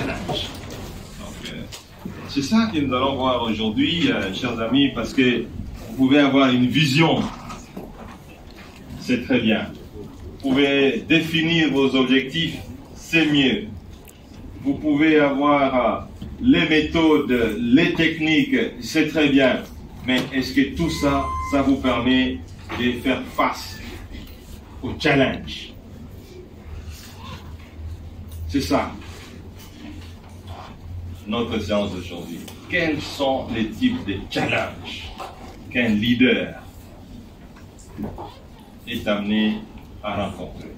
challenge. Donc, c'est ça que nous allons voir aujourd'hui, chers amis, parce que vous pouvez avoir une vision, c'est très bien. Vous pouvez définir vos objectifs, c'est mieux. Vous pouvez avoir les méthodes, les techniques, c'est très bien. Mais est-ce que tout ça, ça vous permet de faire face au challenge? C'est ça, notre séance d'aujourd'hui. Quels sont les types de challenges qu'un leader est amené à rencontrer?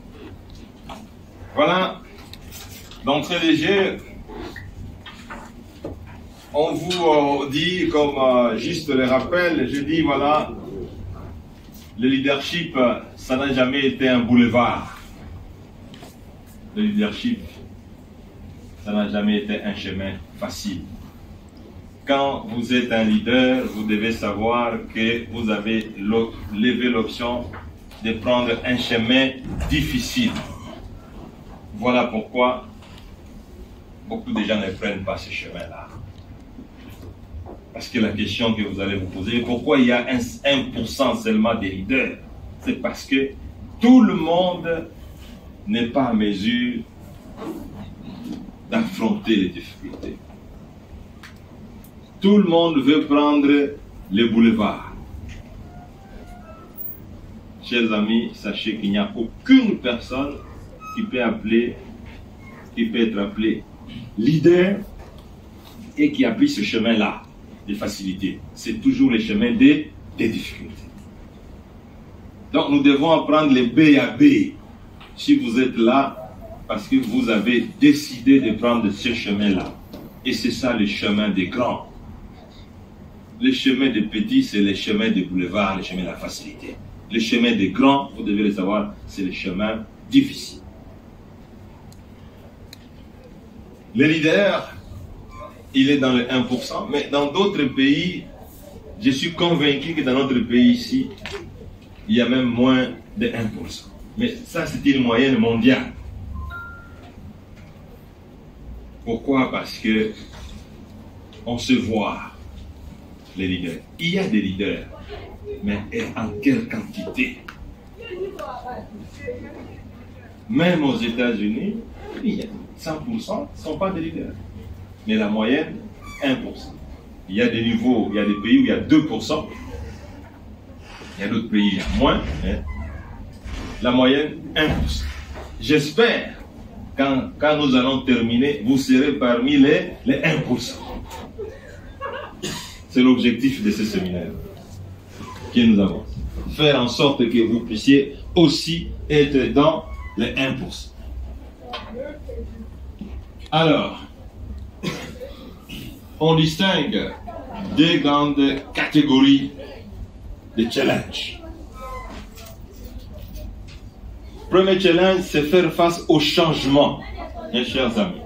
Voilà, d'entrée de jeu, on vous dit, comme juste le rappel, je dis voilà, le leadership, ça n'a jamais été un boulevard. Le leadership, ça n'a jamais été un chemin facile. Quand vous êtes un leader, vous devez savoir que vous avez levé l'option de prendre un chemin difficile. Voilà pourquoi beaucoup de gens ne prennent pas ce chemin-là. Parce que la question que vous allez vous poser, pourquoi il y a 1% seulement des leaders? C'est parce que tout le monde n'est pas à mesure d'affronter les difficultés. Tout le monde veut prendre le boulevard. Chers amis, sachez qu'il n'y a aucune personne qui peut être appelée leader et qui a pris ce chemin-là de facilité. C'est toujours le chemin des difficultés. Donc nous devons apprendre les B à B. Si vous êtes là, parce que vous avez décidé de prendre ce chemin-là. Et c'est ça le chemin des grands. Le chemin des petits, c'est le chemin des boulevards, le chemin de la facilité. Le chemin des grands, vous devez le savoir, c'est le chemin difficile. Le leader, il est dans le 1%, mais dans d'autres pays, je suis convaincu que dans notre pays ici, il y a même moins de 1%. Mais ça, c'est une moyenne mondiale. Pourquoi? Parce que on se voit, les leaders. Il y a des leaders, mais en quelle quantité? Même aux États-Unis, 100% ne sont pas des leaders. Mais la moyenne, 1%. Il y a des niveaux, il y a des pays où il y a 2%. Il y a d'autres pays où il y a moins. Hein. La moyenne, 1%. J'espère, quand nous allons terminer, vous serez parmi les 1%. C'est l'objectif de ce séminaire que nous avons. Faire en sorte que vous puissiez aussi être dans les 1%. Alors, on distingue deux grandes catégories de challenge. Premier challenge, c'est faire face au changement, mes chers amis.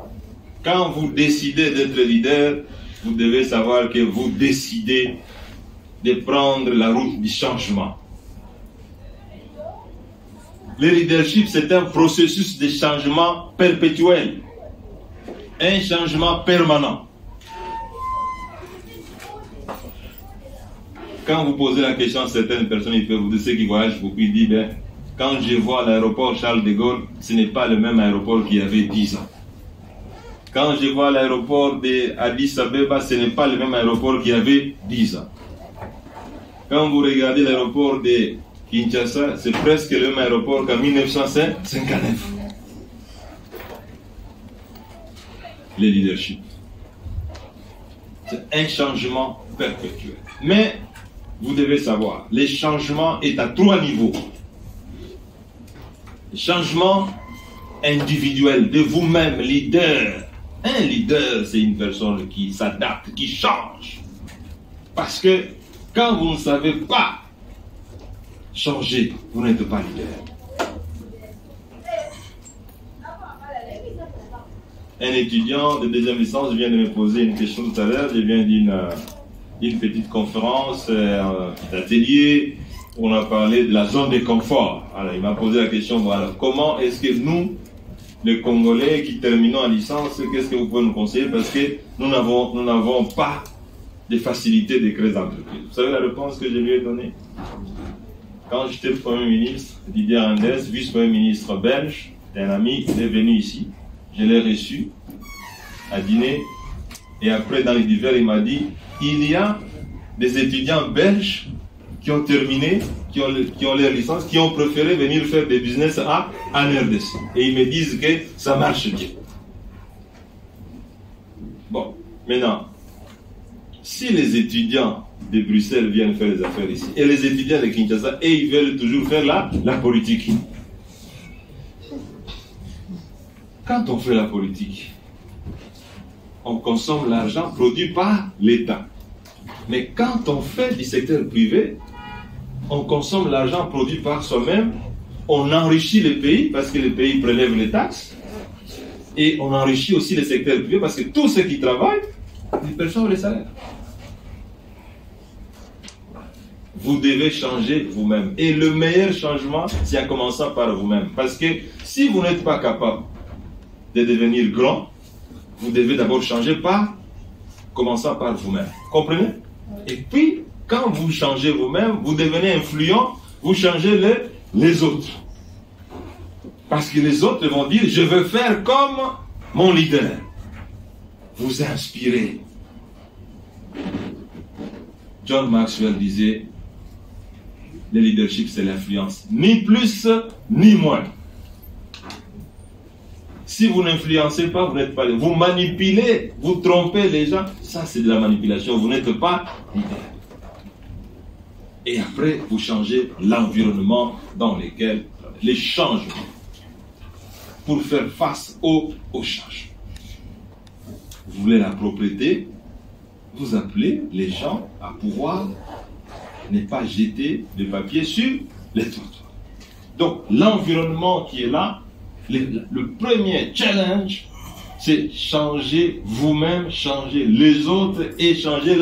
Quand vous décidez d'être leader, vous devez savoir que vous décidez de prendre la route du changement. Le leadership, c'est un processus de changement perpétuel, un changement permanent. Quand vous posez la question à certaines personnes, ils peuvent vous dire, ceux qui voyagent beaucoup, ils disent, ben, quand je vois l'aéroport Charles de Gaulle, ce n'est pas le même aéroport qu'il y avait 10 ans. Quand je vois l'aéroport d'Addis Abeba, ce n'est pas le même aéroport qu'il y avait 10 ans. Quand vous regardez l'aéroport de Kinshasa, c'est presque le même aéroport qu'en 1959. Le leadership. C'est un changement perpétuel. Mais, vous devez savoir, le changement est à 3 niveaux. Le changement individuel de vous-même, leader. Un leader, c'est une personne qui s'adapte, qui change. Parce que quand vous ne savez pas changer, vous n'êtes pas leader. Un étudiant de deuxième licence vient de me poser une question tout à l'heure. Je viens d'une petite conférence, un petit atelier, où on a parlé de la zone de confort. Alors, il m'a posé la question, voilà, comment est-ce que nous, les Congolais qui terminons en licence, qu'est-ce que vous pouvez nous conseiller? Parce que nous n'avons pas de facilité de créer des entreprises. Vous savez la réponse que je lui ai donnée? Quand j'étais Premier ministre, Didier Reynders, vice-premier ministre belge, un ami, il est venu ici. Je l'ai reçu à dîner. Et après, dans les divers, il m'a dit, il y a des étudiants belges qui ont terminé, qui ont leur licence, qui ont préféré venir faire des business en RDC. Et ils me disent que ça marche bien. Bon, maintenant, si les étudiants de Bruxelles viennent faire des affaires ici, et les étudiants de Kinshasa, et ils veulent toujours faire la politique. Quand on fait la politique, on consomme l'argent produit par l'État. Mais quand on fait du secteur privé, on consomme l'argent produit par soi-même, on enrichit le pays parce que le pays prélève les taxes, et on enrichit aussi le secteur privé parce que tous ceux qui travaillent, ils perçoivent les salaires. Vous devez changer vous-même. Et le meilleur changement, c'est en commençant par vous-même. Parce que si vous n'êtes pas capable de devenir grand, vous devez d'abord changer par commençant par vous-même. Comprenez? Et puis, quand vous changez vous-même, vous devenez influent, vous changez les autres. Parce que les autres vont dire, je veux faire comme mon leader. Vous inspirez. John Maxwell disait, le leadership, c'est l'influence. Ni plus, ni moins. Si vous n'influencez pas, vous n'êtes pas... Vous manipulez, vous trompez les gens. Ça, c'est de la manipulation. Vous n'êtes pas leader. Et après, vous changez l'environnement dans lequel... Les changements. Pour faire face aux changements. Vous voulez la propriété, vous appelez les gens à pouvoir ne pas jeter de papier sur les trottoirs. Donc, l'environnement qui est là, le premier challenge, c'est changer vous-même, changer les autres et changer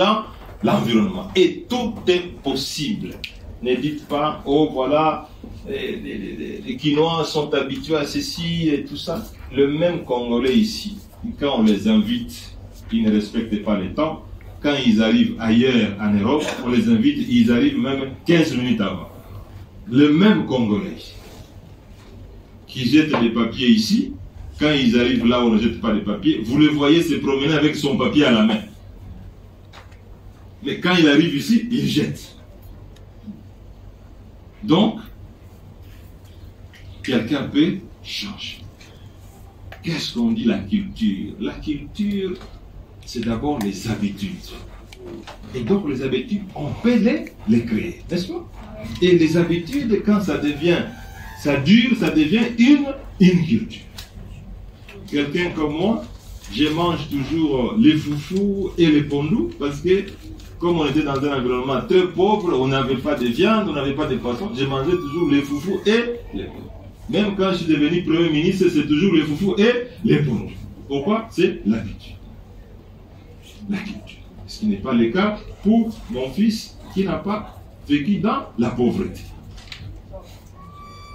l'environnement. Et tout est possible. Ne dites pas, oh voilà, les Quinois sont habitués à ceci et tout ça. Le même Congolais ici, quand on les invite, ils ne respectent pas les temps. Quand ils arrivent ailleurs en Europe, on les invite, ils arrivent même 15 minutes avant. Le même Congolais qui jette des papiers ici, quand ils arrivent là où on ne jette pas les papiers, vous le voyez se promener avec son papier à la main. Mais quand il arrive ici, il jette. Donc, quelqu'un peut changer. Qu'est-ce qu'on dit la culture? La culture, c'est d'abord les habitudes. Et donc les habitudes, on peut les créer, n'est-ce pas? Et les habitudes, quand ça devient, ça dure, ça devient une culture. Quelqu'un comme moi, je mange toujours les foufous et les pondous, parce que comme on était dans un environnement très pauvre, on n'avait pas de viande, on n'avait pas de poisson, je mangeais toujours les foufous et les pondous. Même quand je suis devenu Premier ministre, c'est toujours les foufous et les pondous. Pourquoi? C'est l'habitude. La culture. Ce qui n'est pas le cas pour mon fils qui n'a pas vécu dans la pauvreté.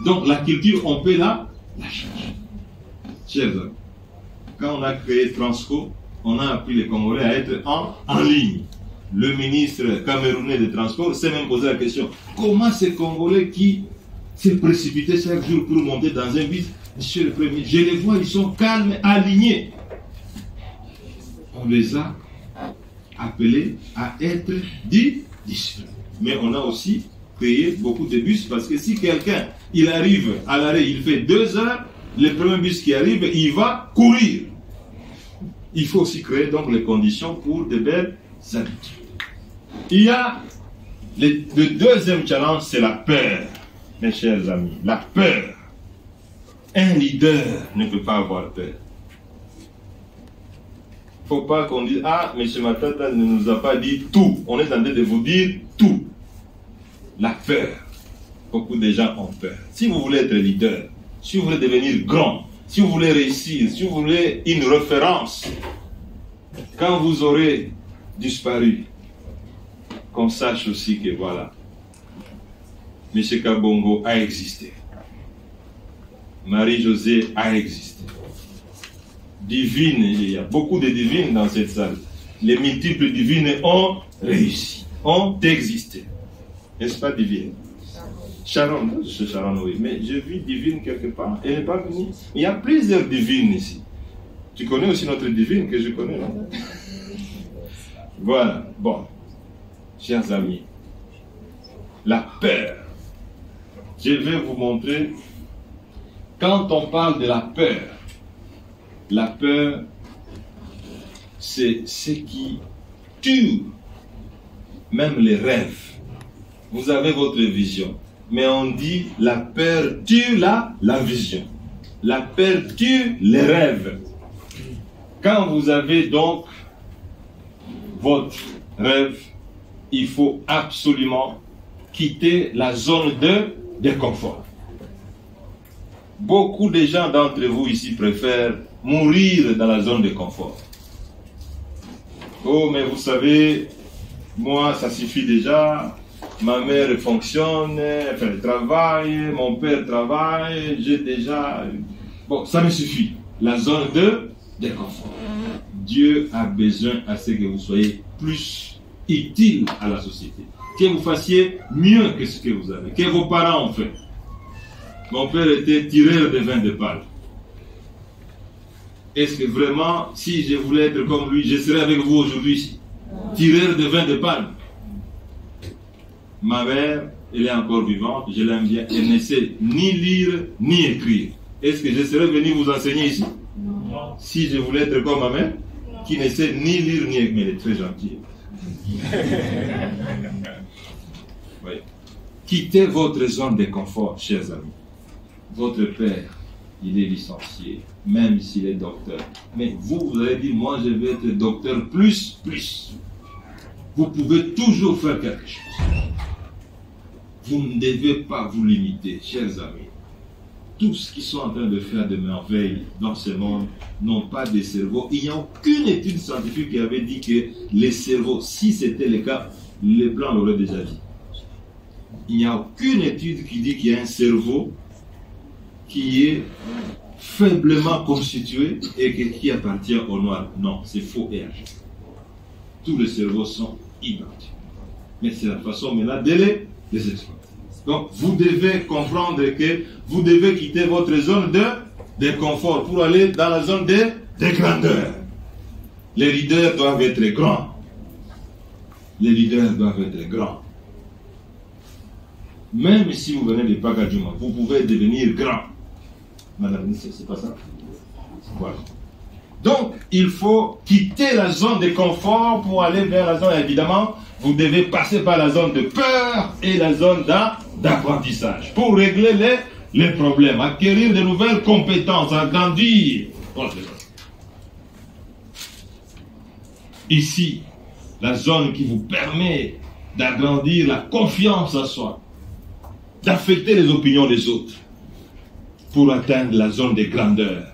Donc la culture, on peut la changer. Chers amis, quand on a créé Transco, on a appris les Congolais à être en ligne. Le ministre camerounais de transport s'est même posé la question, comment ces Congolais qui s'est précipité chaque jour pour monter dans un bus, monsieur le Premier, je les vois, ils sont calmes, alignés. On les a appelés à être disciplinés. Mais on a aussi créé beaucoup de bus parce que si quelqu'un, il arrive à l'arrêt, il fait 2 heures, le premier bus qui arrive, il va courir. Il faut aussi créer donc les conditions pour de belles habitudes. Il y a le deuxième challenge, c'est la peur. Mes chers amis, la peur. Un leader ne peut pas avoir peur. Il ne faut pas qu'on dise, ah, M. Matata ne nous a pas dit tout. On est en train de vous dire tout. La peur. Beaucoup de gens ont peur. Si vous voulez être leader, si vous voulez devenir grand, si vous voulez réussir, si vous voulez une référence, quand vous aurez disparu, qu'on sache aussi que voilà, M. Kabongo a existé. Marie-Josée a existé. Divine, il y a beaucoup de divines dans cette salle. Les multiples divines ont réussi, ont existé. N'est-ce pas divine? Sharon, c'est Sharon, oui, mais je vis divine quelque part. Elle n'est pas venue. Il y a plusieurs divines ici. Tu connais aussi notre divine que je connais, non? Voilà, bon. Chers amis, la peur. Je vais vous montrer, quand on parle de la peur, c'est ce qui tue même les rêves. Vous avez votre vision, mais on dit la peur tue la vision. La peur tue les rêves. Quand vous avez donc votre rêve, il faut absolument quitter la zone de confort. Beaucoup de gens d'entre vous ici préfèrent mourir dans la zone de confort. Oh, mais vous savez, moi, ça suffit déjà. Ma mère fonctionne, elle travaille, mon père travaille, j'ai déjà... Bon, ça me suffit. La zone de confort. Dieu a besoin à ce que vous soyez plus utile à la société. Que vous fassiez mieux que ce que vous avez, que vos parents ont fait. Mon père était tireur de vin de palme. Est-ce que vraiment, si je voulais être comme lui, je serais avec vous aujourd'hui ici? Tireur de vin de palme. Ma mère, elle est encore vivante, je l'aime bien. Elle ne sait ni lire, ni écrire. Est-ce que je serais venu vous enseigner ici? Non. Si je voulais être comme ma mère, qui ne sait ni lire, ni écrire. Mais elle est très gentille. Oui. Quittez votre zone de confort, chers amis. Votre père, il est licencié, même s'il est docteur. Mais vous allez dire, moi je vais être docteur plus. Vous pouvez toujours faire quelque chose. Vous ne devez pas vous limiter, chers amis. Tous ceux qui sont en train de faire des merveilles dans ce monde n'ont pas de cerveau. Il n'y a aucune étude scientifique qui avait dit que les cerveaux, si c'était le cas, les Blancs l'auraient déjà dit. Il n'y a aucune étude qui dit qu'il y a un cerveau qui est faiblement constitué et qui appartient au noir. Non, c'est faux et argent. Tous les cerveaux sont identiques. Mais c'est la façon maintenant de les exploiter. Donc, vous devez comprendre que vous devez quitter votre zone de confort pour aller dans la zone de grandeur. Les leaders doivent être grands. Les leaders doivent être grands. Même si vous venez de Pagadjouma, vous pouvez devenir grand. Madame, c'est pas ça? Voilà. Donc, il faut quitter la zone de confort pour aller vers la zone, évidemment, vous devez passer par la zone de peur et la zone d'apprentissage pour régler les problèmes, acquérir de nouvelles compétences, agrandir. Ici, la zone qui vous permet d'agrandir la confiance en soi, d'affecter les opinions des autres pour atteindre la zone de grandeur.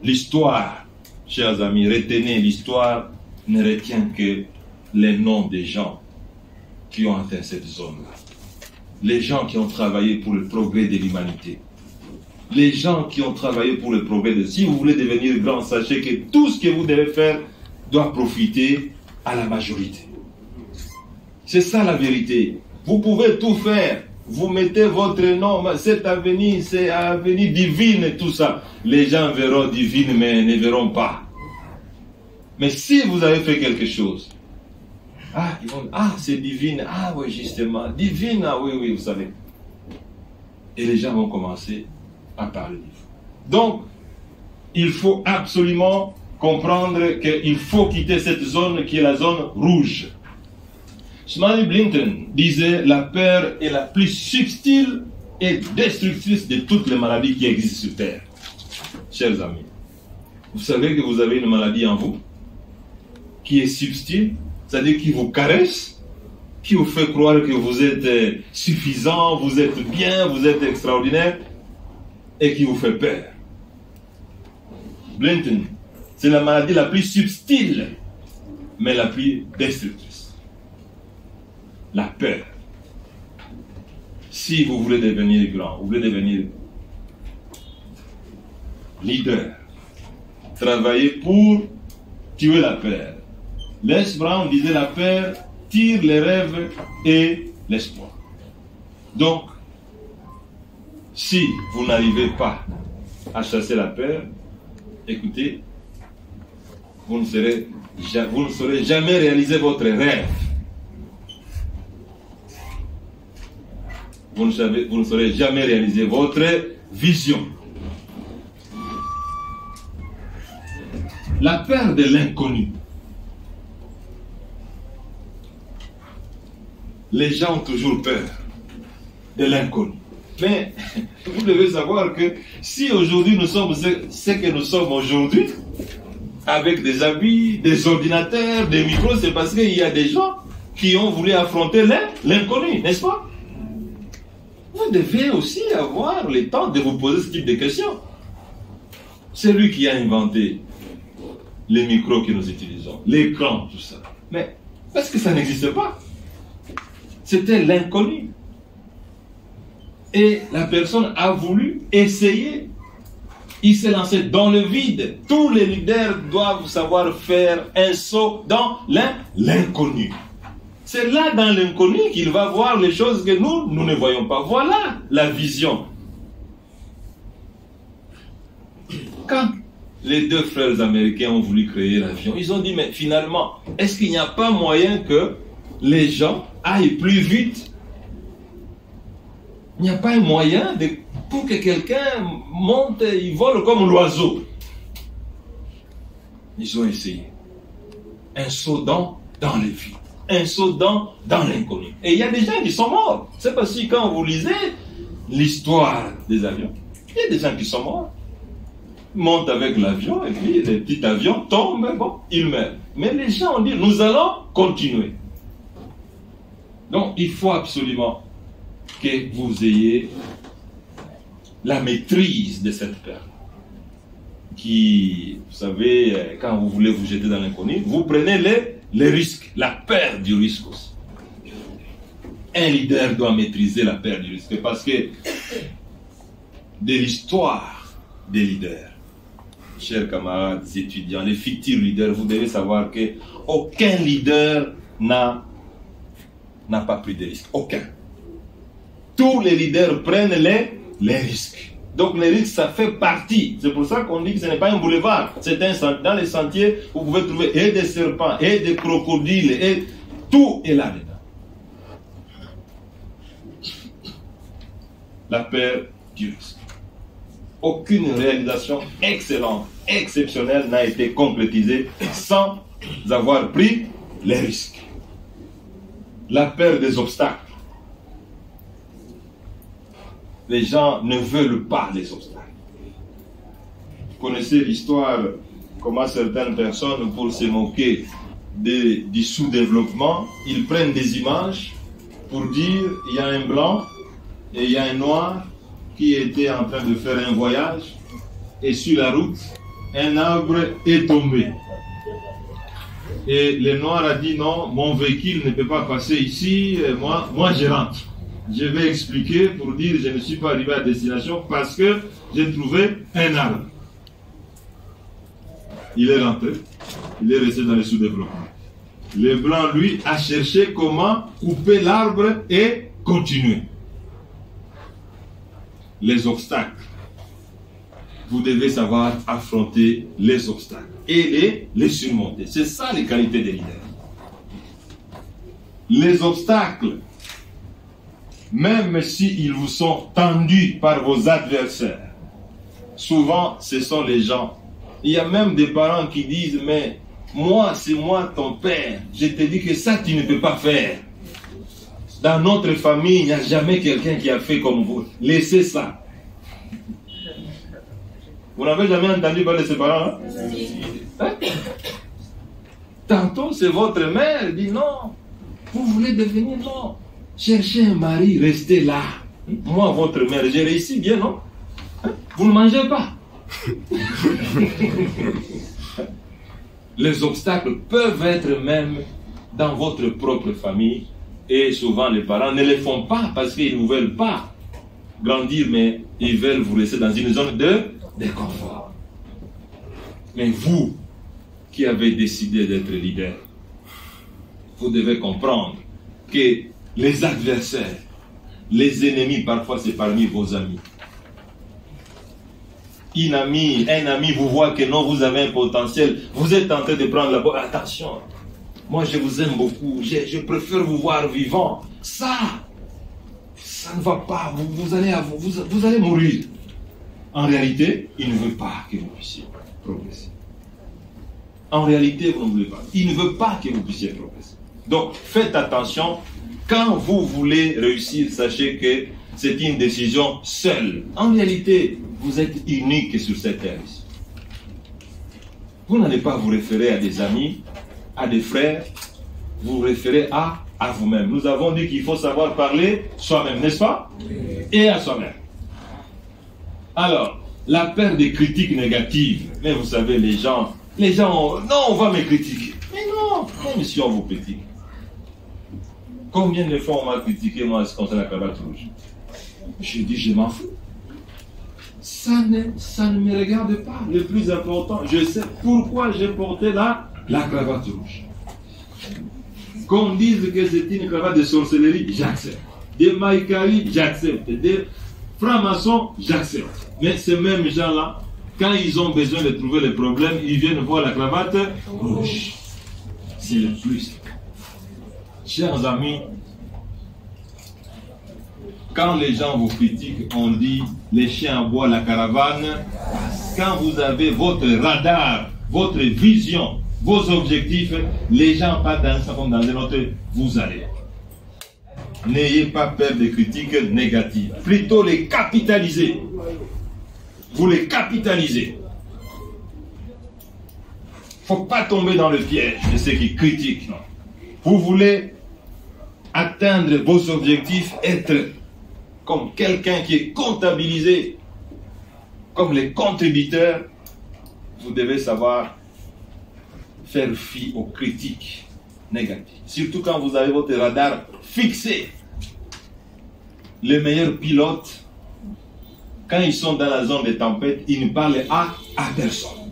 L'histoire, chers amis, retenez, l'histoire ne retient que les noms des gens qui ont atteint cette zone-là. Les gens qui ont travaillé pour le progrès de l'humanité. Les gens qui ont travaillé pour le progrès de... Si vous voulez devenir grand, sachez que tout ce que vous devez faire doit profiter à la majorité. C'est ça la vérité. Vous pouvez tout faire. Vous mettez votre nom, cette avenue, c'est avenue divine, tout ça. Les gens verront divine, mais ne verront pas. Mais si vous avez fait quelque chose, ils vont dire, c'est divine, oui, justement, divine, oui, vous savez. Et les gens vont commencer à parler de vous. Donc, il faut absolument comprendre qu'il faut quitter cette zone qui est la zone rouge. Smiley Blinton disait, la peur est la plus subtile et destructrice de toutes les maladies qui existent sur Terre. Chers amis, vous savez que vous avez une maladie en vous qui est subtile, c'est-à-dire qui vous caresse, qui vous fait croire que vous êtes suffisant, vous êtes bien, vous êtes extraordinaire, et qui vous fait peur. Blinton, c'est la maladie la plus subtile, mais la plus destructrice. La peur. Si vous voulez devenir grand, vous voulez devenir leaders travaillaient pour tuer la peur. Les Brown disait la peur tire les rêves et l'espoir. Donc, si vous n'arrivez pas à chasser la peur, écoutez, vous ne saurez jamais réaliser votre rêve. Vous ne saurez jamais réaliser votre vision. La peur de l'inconnu. Les gens ont toujours peur de l'inconnu. Mais vous devez savoir que si aujourd'hui nous sommes ce que nous sommes aujourd'hui, avec des habits, des ordinateurs, des micros, c'est parce qu'il y a des gens qui ont voulu affronter l'inconnu, n'est-ce pas? Vous devez aussi avoir le temps de vous poser ce type de questions. C'est lui qui a inventé les micros que nous utilisons, l'écran, tout ça. Mais parce que ça n'existait pas. C'était l'inconnu. Et la personne a voulu essayer. Il s'est lancé dans le vide. Tous les leaders doivent savoir faire un saut dans l'inconnu. C'est là, dans l'inconnu, qu'il va voir les choses que nous ne voyons pas. Voilà la vision. Quand les deux frères américains ont voulu créer l'avion, ils ont dit, mais finalement, est-ce qu'il n'y a pas moyen que les gens aillent plus vite? Il n'y a pas un moyen pour que quelqu'un monte, il vole comme l'oiseau. Ils ont essayé. Un saut dans le vide. Un saut dans l'inconnu. Et il y a des gens qui sont morts. C'est parce que quand vous lisez l'histoire des avions, il y a des gens qui sont morts. Ils montent avec l'avion et puis le petit avion tombe, bon, ils meurent. Mais les gens ont dit, nous allons continuer. Donc il faut absolument que vous ayez la maîtrise de cette peur. Qui, vous savez, quand vous voulez vous jeter dans l'inconnu, vous prenez les risques, la peur du risque aussi. Un leader doit maîtriser la peur du risque parce que de l'histoire des leaders, chers camarades étudiants, les futurs leaders, vous devez savoir que aucun leader n'a pas pris de risques. Aucun. Tous les leaders prennent les risques. Donc les risques, ça fait partie. C'est pour ça qu'on dit que ce n'est pas un boulevard. C'est dans les sentiers, vous pouvez trouver et des serpents, et des crocodiles, et tout est là-dedans. La peur du risque. Aucune réalisation excellente, exceptionnelle n'a été concrétisée sans avoir pris les risques. La peur des obstacles. Les gens ne veulent pas les obstacles. Vous connaissez l'histoire, comment certaines personnes, pour se moquer du sous-développement, ils prennent des images pour dire il y a un blanc et il y a un noir qui était en train de faire un voyage et sur la route, un arbre est tombé. Et le noir a dit non, mon véhicule ne peut pas passer ici, moi je rentre. Je vais expliquer pour dire je ne suis pas arrivé à destination parce que j'ai trouvé un arbre. Il est rentré, il est resté dans le sous-développement. Le blanc, lui, a cherché comment couper l'arbre et continuer. Les obstacles. Vous devez savoir affronter les obstacles et les surmonter. C'est ça les qualités des leaders. Les obstacles, même s'ils vous sont tendus par vos adversaires, souvent ce sont les gens. Il y a même des parents qui disent, mais moi, c'est moi ton père, je te dis que ça tu ne peux pas faire. Dans notre famille, il n'y a jamais quelqu'un qui a fait comme vous. Laissez ça. Vous n'avez jamais entendu parler de ses parents, hein? Tantôt, c'est votre mère, dit non. Vous voulez devenir, non. Cherchez un mari, restez là. Moi, votre mère, j'ai réussi bien, non? Vous ne mangez pas. Les obstacles peuvent être même dans votre propre famille. Et souvent, les parents ne les font pas parce qu'ils ne veulent pas grandir, mais ils veulent vous laisser dans une zone de confort. Mais vous, qui avez décidé d'être leader, vous devez comprendre que les adversaires, les ennemis, parfois c'est parmi vos amis. Un ami vous voit que non, vous avez un potentiel, vous êtes en train de prendre la bonne. Attention, moi je vous aime beaucoup, je préfère vous voir vivant. Ça ne va pas, vous allez mourir. En réalité, il ne veut pas que vous puissiez progresser. En réalité, vous ne voulez pas. Il ne veut pas que vous puissiez progresser. Donc, faites attention. Quand vous voulez réussir, sachez que c'est une décision seule. En réalité, vous êtes unique sur cette terre. Vous n'allez pas vous référer à des amis, à des frères. Vous vous référez à vous-même. Nous avons dit qu'il faut savoir parler soi-même, n'est-ce pas? Et à soi-même. Alors, la peur des critiques négatives. Mais vous savez, les gens, non, on va me critiquer. Mais non, même si on vous critique. Combien de fois on m'a critiqué, moi, contre la cravate rouge? Je dis, je m'en fous. Ça ne me regarde pas. Le plus important, je sais pourquoi j'ai porté la cravate rouge. Qu'on dise que c'est une cravate de sorcellerie, j'accepte. Des maïkari, j'accepte. Des francs-maçons, j'accepte. Mais ces mêmes gens-là, quand ils ont besoin de trouver les problèmes, ils viennent voir la cravate rouge. C'est le plus. Chers amis, quand les gens vous critiquent, on dit les chiens aboient la caravane. Quand vous avez votre radar, votre vision, vos objectifs, les gens pas dans ça comme dans un autre, vous allez. N'ayez pas peur des critiques négatives. Plutôt les capitaliser. Vous les capitalisez. Il ne faut pas tomber dans le piège de ceux qui critiquent. Non. Vous voulez atteindre vos objectifs, être comme quelqu'un qui est comptabilisé, comme les contributeurs, vous devez savoir faire fi aux critiques négatives. Surtout quand vous avez votre radar fixé. Les meilleurs pilotes, quand ils sont dans la zone de tempête, ils ne parlent à personne.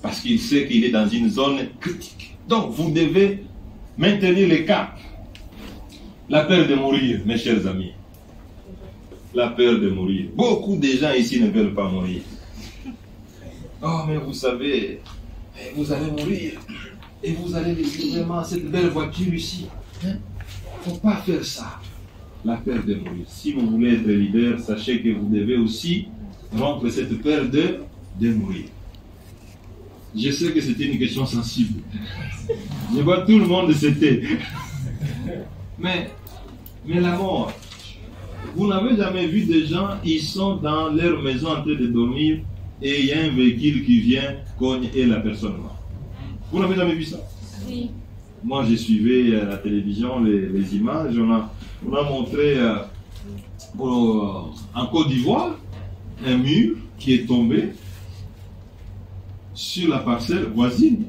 Parce qu'il sait qu'il est dans une zone critique. Donc vous devez maintenir le cap. La peur de mourir, mes chers amis. La peur de mourir. Beaucoup de gens ici ne veulent pas mourir. Oh, mais vous savez, vous allez mourir. Et vous allez laisser vraiment cette belle voiture ici. Il ne faut pas faire ça. La peur de mourir. Si vous voulez être leader, sachez que vous devez aussi rompre cette peur de mourir. Je sais que c'était une question sensible. Je vois tout le monde c'était. Mais la mort, vous n'avez jamais vu des gens, ils sont dans leur maison en train de dormir et il y a un véhicule qui vient, cogne et la personne meurt. Vous n'avez jamais vu ça? Oui. Moi, je suivais à la télévision les images. On a montré en Côte d'Ivoire un mur qui est tombé sur la parcelle voisine.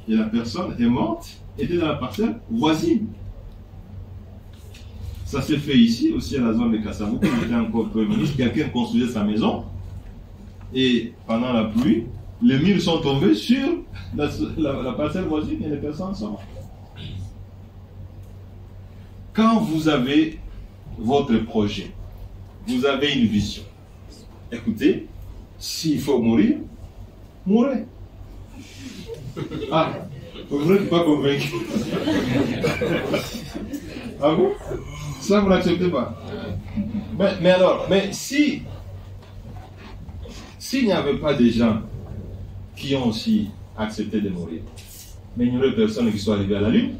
Et la personne est morte, était dans la parcelle voisine. Ça s'est fait ici, aussi à la zone de Kassabou, quand j'étais encore Premier ministre. Quelqu'un construisait sa maison. Et pendant la pluie, les murs sont tombés sur la parcelle voisine et les personnes sont mortes. Quand vous avez votre projet, vous avez une vision. Écoutez, s'il faut mourir, mourrez. Ah, vous n'êtes pas convaincu. Ah bon? Ça, vous n'acceptez pas? Mais alors, s'il n'y avait pas des gens qui ont aussi accepté de mourir, mais il n'y aurait personne qui soit arrivé à la Lune.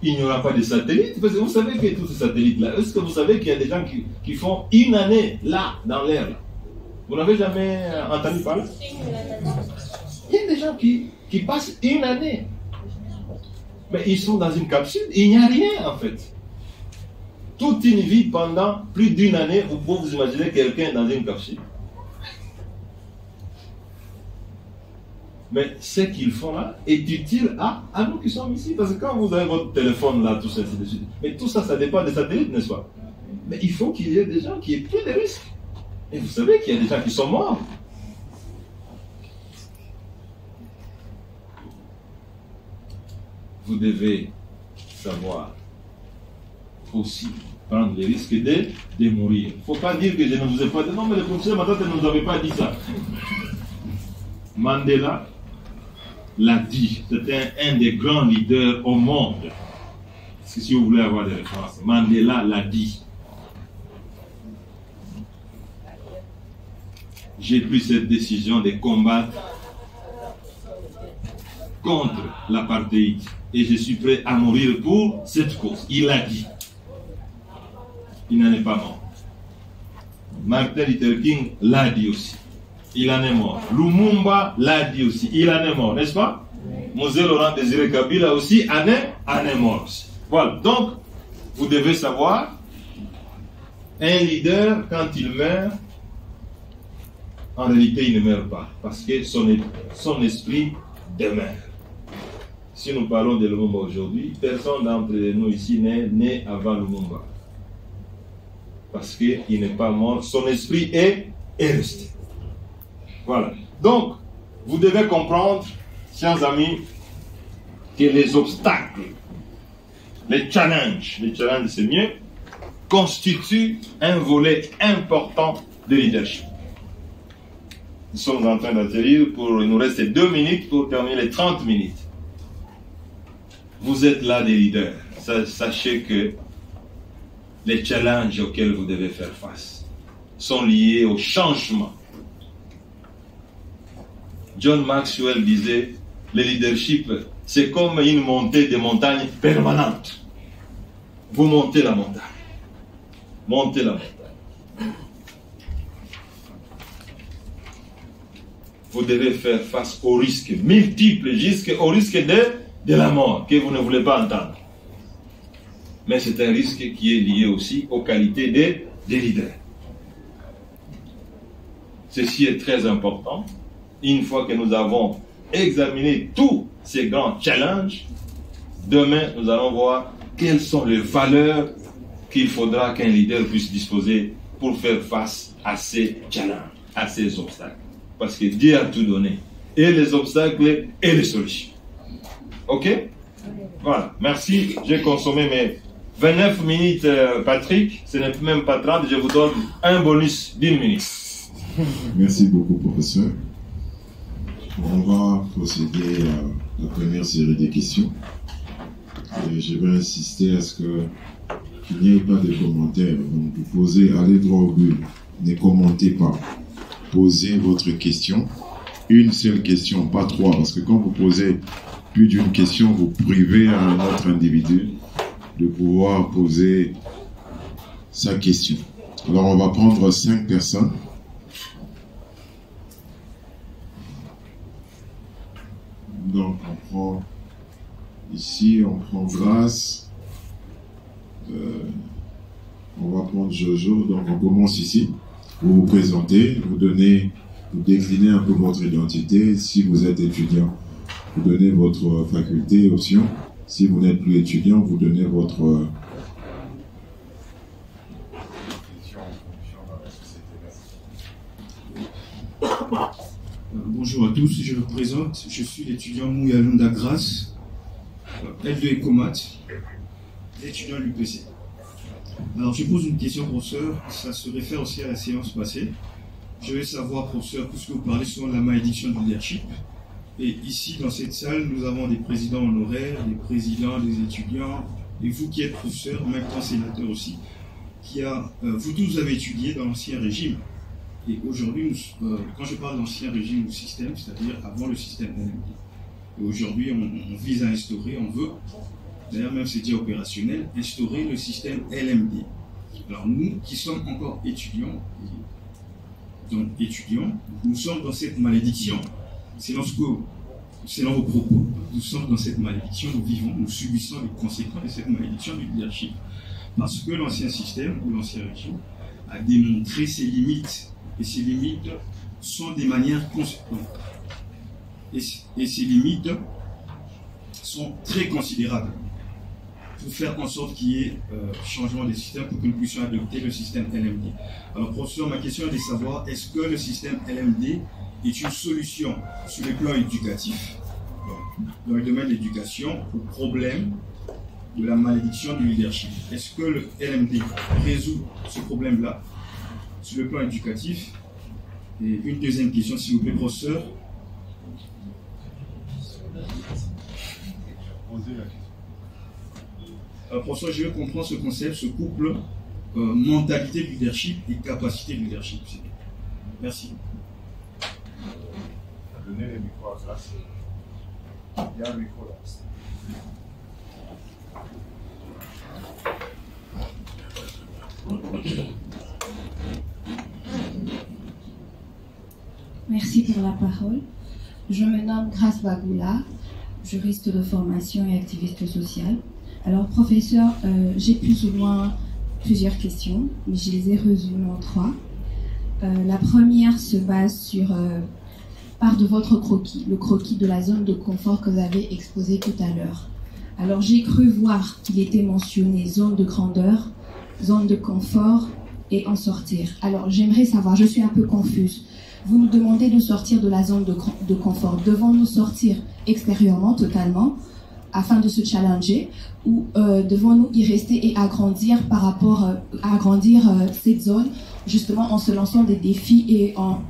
Il n'y aura pas de satellites. Parce que vous savez que tous ces satellites-là, est-ce que vous savez qu'il y a des gens qui font une année là, dans l'air? Vous n'avez jamais entendu parler? Il y a des gens qui passent une année. Mais ils sont dans une capsule, il n'y a rien en fait. Toute une vie pendant plus d'une année, vous pouvez vous imaginer quelqu'un dans une capsule. Mais ce qu'ils font là est utile à nous qui sommes ici. Parce que quand vous avez votre téléphone là, tout ça, mais tout ça, ça dépend des satellites, n'est-ce pas? Mais il faut qu'il y ait des gens qui aient pris des risques. Et vous savez qu'il y a des gens qui sont morts. Vous devez savoir aussi prendre les risques de mourir. Il ne faut pas dire que je ne vous ai pas dit. Non, mais le professeur Matata ne nous avait pas dit ça. Mandela l'a dit. C'était un des grands leaders au monde. Si vous voulez avoir des références, Mandela l'a dit. J'ai pris cette décision de combattre contre l'apartheid et je suis prêt à mourir pour cette cause. Il l'a dit. Il n'en est pas mort. Martin Luther King l'a dit aussi. Il en est mort. Lumumba l'a dit aussi. Il en est mort, n'est-ce pas? Mosé Laurent Désiré Kabila aussi en est mort aussi. Voilà. Donc, vous devez savoir, un leader, quand il meurt, en réalité, il ne meurt pas. Parce que son esprit demeure. Si nous parlons de Lumumba aujourd'hui, personne d'entre nous ici n'est né avant Lumumba. Parce qu'il n'est pas mort, son esprit est resté. Voilà. Donc, vous devez comprendre, chers amis, que les obstacles, les challenges c'est mieux, constituent un volet important de leadership. Nous sommes en train d'atterrir, il nous reste 2 minutes pour terminer les 30 minutes. Vous êtes là des leaders. Sachez que les challenges auxquels vous devez faire face sont liés au changement. John Maxwell disait, le leadership, c'est comme une montée de montagne permanente. Vous montez la montagne. Montez la montagne. Vous devez faire face aux risques multiples, au risque de la mort, que vous ne voulez pas entendre. Mais c'est un risque qui est lié aussi aux qualités des leaders. Ceci est très important. Une fois que nous avons examiné tous ces grands challenges, demain nous allons voir quelles sont les valeurs qu'il faudra qu'un leader puisse disposer pour faire face à ces challenges, à ces obstacles. Parce que Dieu a tout donné, et les obstacles et les solutions. Ok? Voilà, merci. J'ai consommé mes 29 minutes, Patrick. Ce n'est même pas 30. Je vous donne un bonus d'1 minute. Merci beaucoup, professeur. On va procéder à la première série des questions. Et je vais insister à ce qu'il n'y ait pas de commentaires. Donc, vous posez, allez droit au but. Ne commentez pas. Posez votre question. Une seule question, pas 3. Parce que quand vous posez plus d'une question, vous privez à un autre individu de pouvoir poser sa question. Alors, on va prendre 5 personnes. Donc, on prend ici, on prend Grâce. On va prendre Jojo. Donc, on commence ici. Vous vous présentez, vous déclinez un peu votre identité. Si vous êtes étudiant, vous donnez votre faculté, option. Si vous n'êtes plus étudiant, vous donnez votre... Bonjour à tous, je me présente, je suis l'étudiant Mouyalunda Grâce, L2 Ecomat, l'étudiant de l'UPC. Alors je pose une question, professeur, ça se réfère aussi à la séance passée. Je veux savoir, professeur, puisque vous parlez souvent de la malédiction du leadership, et ici dans cette salle, nous avons des présidents honoraires, des présidents, des étudiants, et vous qui êtes professeur, en même temps sénateur aussi, vous tous avez étudié dans l'ancien régime. Et aujourd'hui, quand je parle d'ancien régime ou système, c'est-à-dire avant le système LMD. Et aujourd'hui, on vise à instaurer, on veut, d'ailleurs même c'est déjà opérationnel, instaurer le système LMD. Alors nous qui sommes encore étudiants, nous sommes dans cette malédiction. Selon vos propos, nous sommes dans cette malédiction, nous vivons, nous subissons les conséquences de cette malédiction du leadership. Parce que l'ancien système ou l'ancien régime a démontré ses limites. Et ces limites sont des manières conséquentes. Et ces limites sont très considérables. pour faire en sorte qu'il y ait changement des systèmes pour que nous puissions adopter le système LMD. Alors, professeur, ma question est de savoir, est-ce que le système LMD est une solution sur le plan éducatif, dans le domaine de l'éducation, au problème de la malédiction du leadership? Est-ce que le LMD résout ce problème-là sur le plan éducatif? Et une deuxième question, s'il vous plaît, professeur. Professeur, je veux comprendre ce concept, ce couple mentalité de leadership et capacité de leadership. Merci. Donnez les micros à Grace. Il y a un micro là. Merci pour la parole. Je me nomme Grace Bagoula, juriste de formation et activiste sociale. Alors, professeur, j'ai plus ou moins plusieurs questions, mais je les ai résumées en 3. La première se base sur part de votre croquis, le croquis de la zone de confort que vous avez exposé tout à l'heure. Alors, j'ai cru voir qu'il était mentionné zone de grandeur, zone de confort et en sortir. Alors, j'aimerais savoir, je suis un peu confuse. Vous nous demandez de sortir de la zone de confort. Devons-nous sortir extérieurement, totalement, afin de se challenger, ou devons-nous y rester et agrandir par rapport à agrandir cette zone, justement en se lançant des défis et en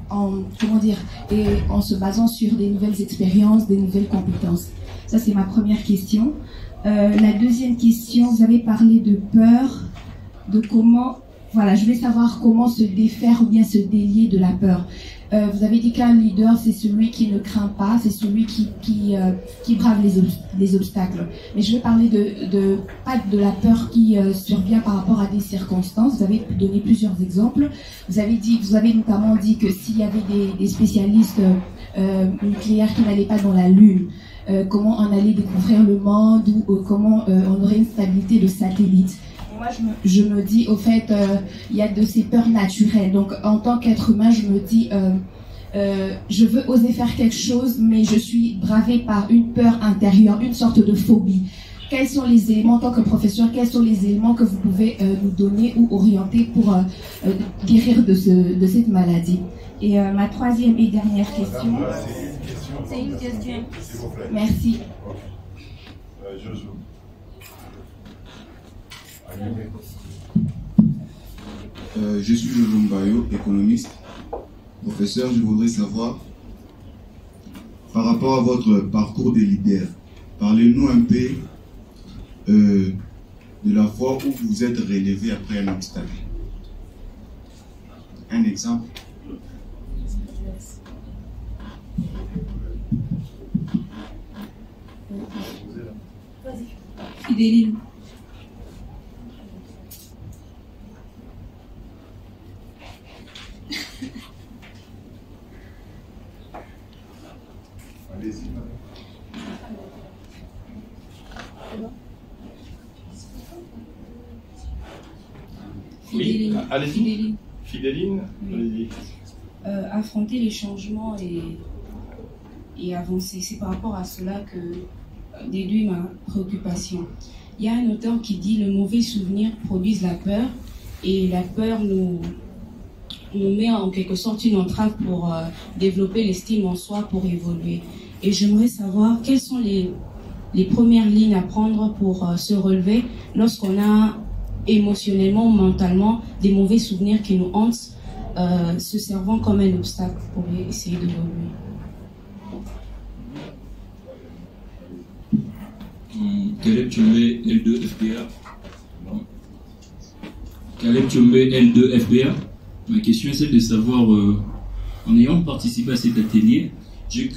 se basant sur des nouvelles expériences, des nouvelles compétences? Ça, c'est ma première question. La deuxième question, vous avez parlé de peur, de comment... Voilà, je vais savoir comment se défaire ou bien se délier de la peur. Vous avez dit qu'un leader, c'est celui qui ne craint pas, c'est celui qui brave les obstacles. Mais je vais parler pas de la peur qui survient par rapport à des circonstances. Vous avez donné plusieurs exemples. Vous avez notamment dit que s'il y avait des spécialistes nucléaires qui n'allaient pas dans la Lune, comment on allait découvrir le monde ou comment on aurait une stabilité de satellite. Moi, je me dis, au fait, il y a de ces peurs naturelles. Donc, en tant qu'être humain, je me dis, je veux oser faire quelque chose, mais je suis bravée par une peur intérieure, une sorte de phobie. Quels sont les éléments, en tant que professeur, quels sont les éléments que vous pouvez nous donner ou orienter pour guérir de cette maladie? Et ma troisième et dernière question. C'est une question. S'il vous plaît. Merci. Okay. Jojo. Je suis Jojo Mbayo, économiste. Professeur, je voudrais savoir, par rapport à votre parcours de leader, parlez-nous un peu de la fois où vous vous êtes relevé après un obstacle. Un exemple. Fidéline. Allez-y, madame. Oui, allez-y. Fidéline. Fidéline, Oui. allez-y. Affronter les changements et avancer. C'est par rapport à cela que déduit ma préoccupation. Il y a un auteur qui dit le mauvais souvenir produit la peur et la peur nous met en quelque sorte une entrave pour développer l'estime en soi, pour évoluer. Et j'aimerais savoir quelles sont les premières lignes à prendre pour se relever lorsqu'on a émotionnellement, mentalement des mauvais souvenirs qui nous hantent, se servant comme un obstacle pour essayer d'évoluer. Caleb Tchombe, L2 FBA. Caleb Tchombe, L2 FBA. Ma question est celle de savoir, en ayant participé à cet atelier, j'ai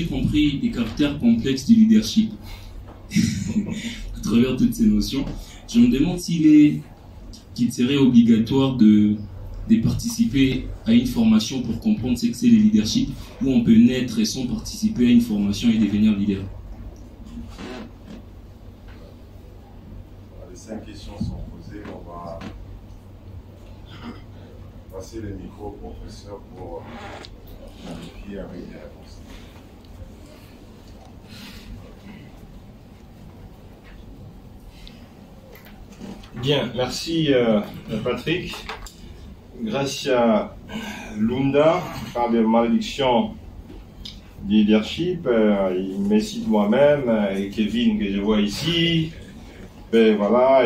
compris des caractères complexes du leadership. À travers toutes ces notions, je me demande qu'il serait obligatoire de participer à une formation pour comprendre ce que c'est le leadership, ou on peut naître sans participer à une formation et devenir leader. Les 5 questions sont posées. On va passer le micro au professeur pour vérifier avec les réponses. Bien, merci Patrick. Gracia Lunda parle de malédiction du leadership. Il me cite moi-même et Kevin que je vois ici. Ben voilà.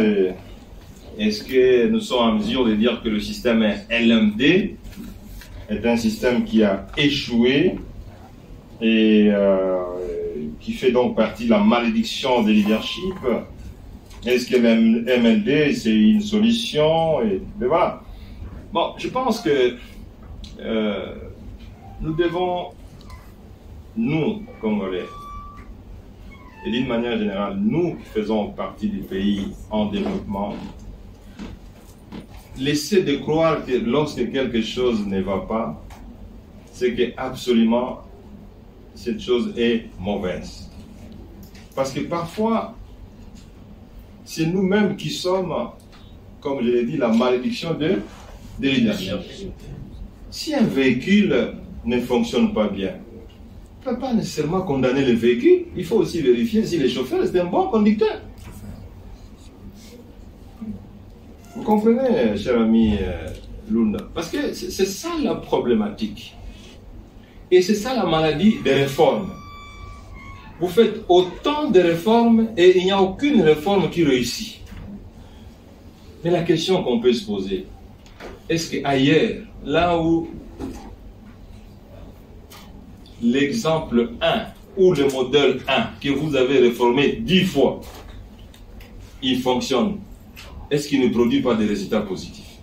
Est-ce que nous sommes en mesure de dire que le système LMD est un système qui a échoué et qui fait donc partie de la malédiction des leadership? Est-ce que l'MLD c'est une solution? Et ben voilà. Bon, je pense que nous devons, nous, Congolais, et d'une manière générale, nous qui faisons partie des pays en développement, laisser de croire que lorsque quelque chose ne va pas, c'est que absolument cette chose est mauvaise. Parce que parfois, c'est nous-mêmes qui sommes, comme je l'ai dit, la malédiction de leadership. Si un véhicule ne fonctionne pas bien, on ne peut pas nécessairement condamner le véhicule, il faut aussi vérifier si le chauffeur est un bon conducteur. Vous comprenez, cher ami Lunda? Parce que c'est ça la problématique. Et c'est ça la maladie des réformes. Vous faites autant de réformes et il n'y a aucune réforme qui réussit. Mais la question qu'on peut se poser, est-ce qu'ailleurs, là où l'exemple 1 ou le modèle 1 que vous avez réformé 10 fois, il fonctionne, est-ce qu'il ne produit pas des résultats positifs?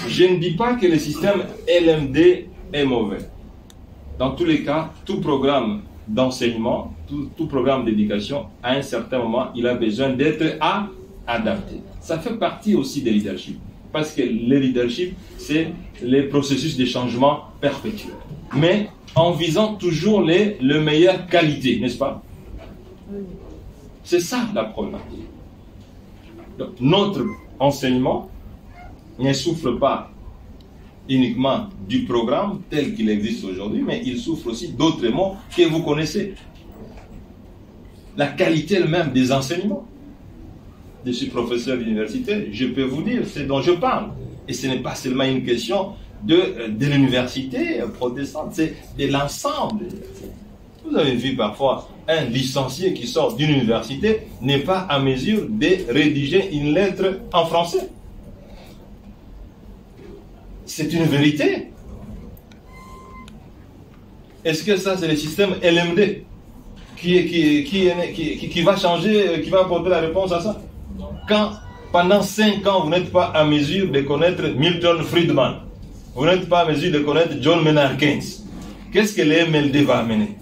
Je ne dis pas que le système LMD est mauvais. Dans tous les cas, tout programme d'enseignement, tout programme d'éducation, à un certain moment, il a besoin d'être adapté. Ça fait partie aussi des leadership. Parce que le leadership, c'est les processus de changement perpétuel. Mais en visant toujours le meilleure qualité, n'est-ce pas? C'est ça la problématique. Donc, notre enseignement ne souffre pas uniquement du programme tel qu'il existe aujourd'hui, mais il souffre aussi d'autres mots que vous connaissez. La qualité elle-même des enseignements. Je suis professeur d'université, je peux vous dire ce dont je parle. Et ce n'est pas seulement une question de l'université protestante, c'est de l'ensemble. Vous avez vu parfois un licencié qui sort d'une université n'est pas à mesure de rédiger une lettre en français. C'est une vérité. Est-ce que ça c'est le système LMD qui va changer, qui va apporter la réponse à ça? Quand pendant 5 ans vous n'êtes pas à mesure de connaître Milton Friedman, vous n'êtes pas à mesure de connaître John Maynard Keynes, qu'est-ce que le MLD va amener?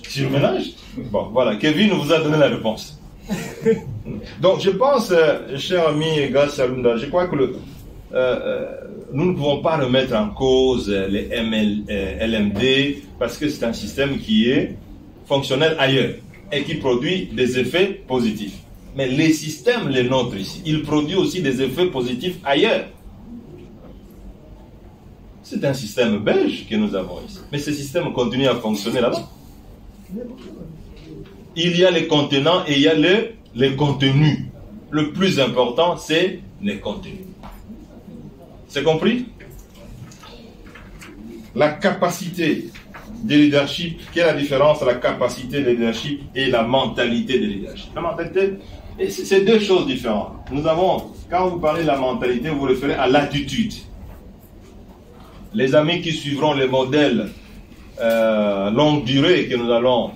Surménage. Bon, voilà, Kevin vous a donné la réponse. Donc, je pense, cher ami Gracia Lunda, je crois que nous ne pouvons pas remettre en cause les LMD parce que c'est un système qui est fonctionnel ailleurs et qui produit des effets positifs. Mais les systèmes, les nôtres ici, ils produisent aussi des effets positifs ailleurs. C'est un système belge que nous avons ici. Mais ce système continue à fonctionner là-bas. Il y a les contenants et il y a les contenus. Le plus important, c'est les contenus. C'est compris? La capacité de leadership, quelle est la différence entre la capacité de leadership et la mentalité de leadership? La mentalité, c'est deux choses différentes. Nous avons, quand vous parlez de la mentalité, vous vous référez à l'attitude. Les amis qui suivront les modèles longue durée que nous allons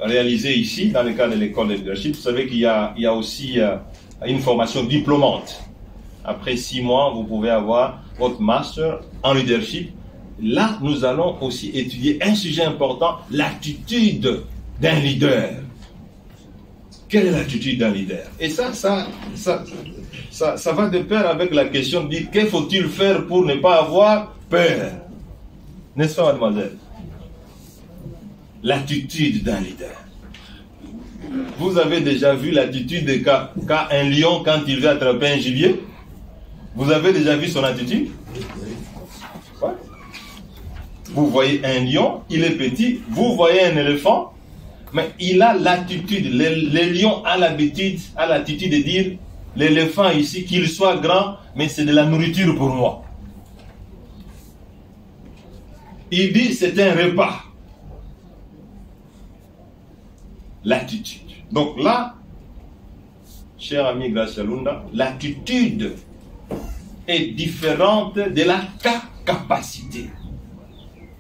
réaliser ici, dans le cadre de l'école de leadership, vous savez qu'il y a aussi une formation diplômante. Après 6 mois, vous pouvez avoir votre master en leadership. Là, nous allons aussi étudier un sujet important, l'attitude d'un leader. Quelle est l'attitude d'un leader? Et ça va de pair avec la question de dire, que faut-il faire pour ne pas avoir peur? N'est-ce pas, mademoiselle? L'attitude d'un leader. Vous avez déjà vu l'attitude qu'a un lion quand il veut attraper un gibier? Vous avez déjà vu son attitude? Ouais. vous voyez un lion, il est petit, vous voyez un éléphant, mais il a l'attitude, le lion a l'attitude de dire, l'éléphant ici, qu'il soit grand, mais c'est de la nourriture pour moi. Il dit, c'est un repas. L'attitude. Donc là, cher ami Gracia Lunda, l'attitude est différente de la capacité.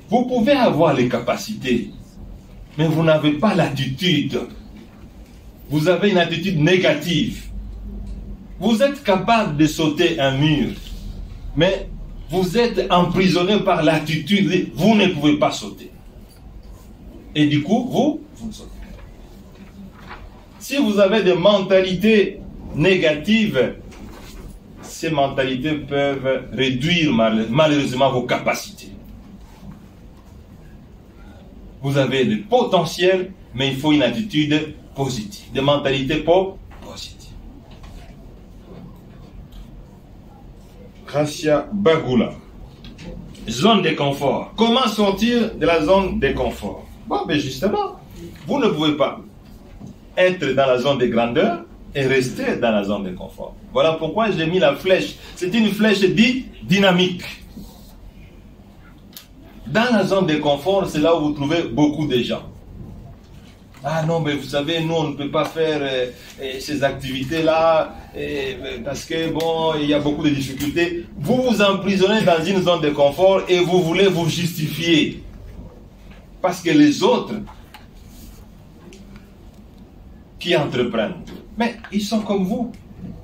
Vous pouvez avoir les capacités, mais vous n'avez pas l'attitude. Vous avez une attitude négative. Vous êtes capable de sauter un mur, mais vous êtes emprisonné par l'attitude. Vous ne pouvez pas sauter. Et du coup, vous ne sautez pas. Si vous avez des mentalités négatives, ces mentalités peuvent réduire malheureusement vos capacités. Vous avez des potentiels, mais il faut une attitude positive, des mentalités positives. Gracia Bagula. Zone de confort. Comment sortir de la zone de confort? Bon, mais justement, vous ne pouvez pas être dans la zone de grandeur et rester dans la zone de confort. Voilà pourquoi j'ai mis la flèche. C'est une flèche dynamique. Dans la zone de confort, c'est là où vous trouvez beaucoup de gens. Ah non, mais vous savez, nous, on ne peut pas faire ces activités-là parce que, bon, il y a beaucoup de difficultés. Vous vous emprisonnez dans une zone de confort et vous voulez vous justifier. Parce que les autres qui entreprennent, mais ils sont comme vous.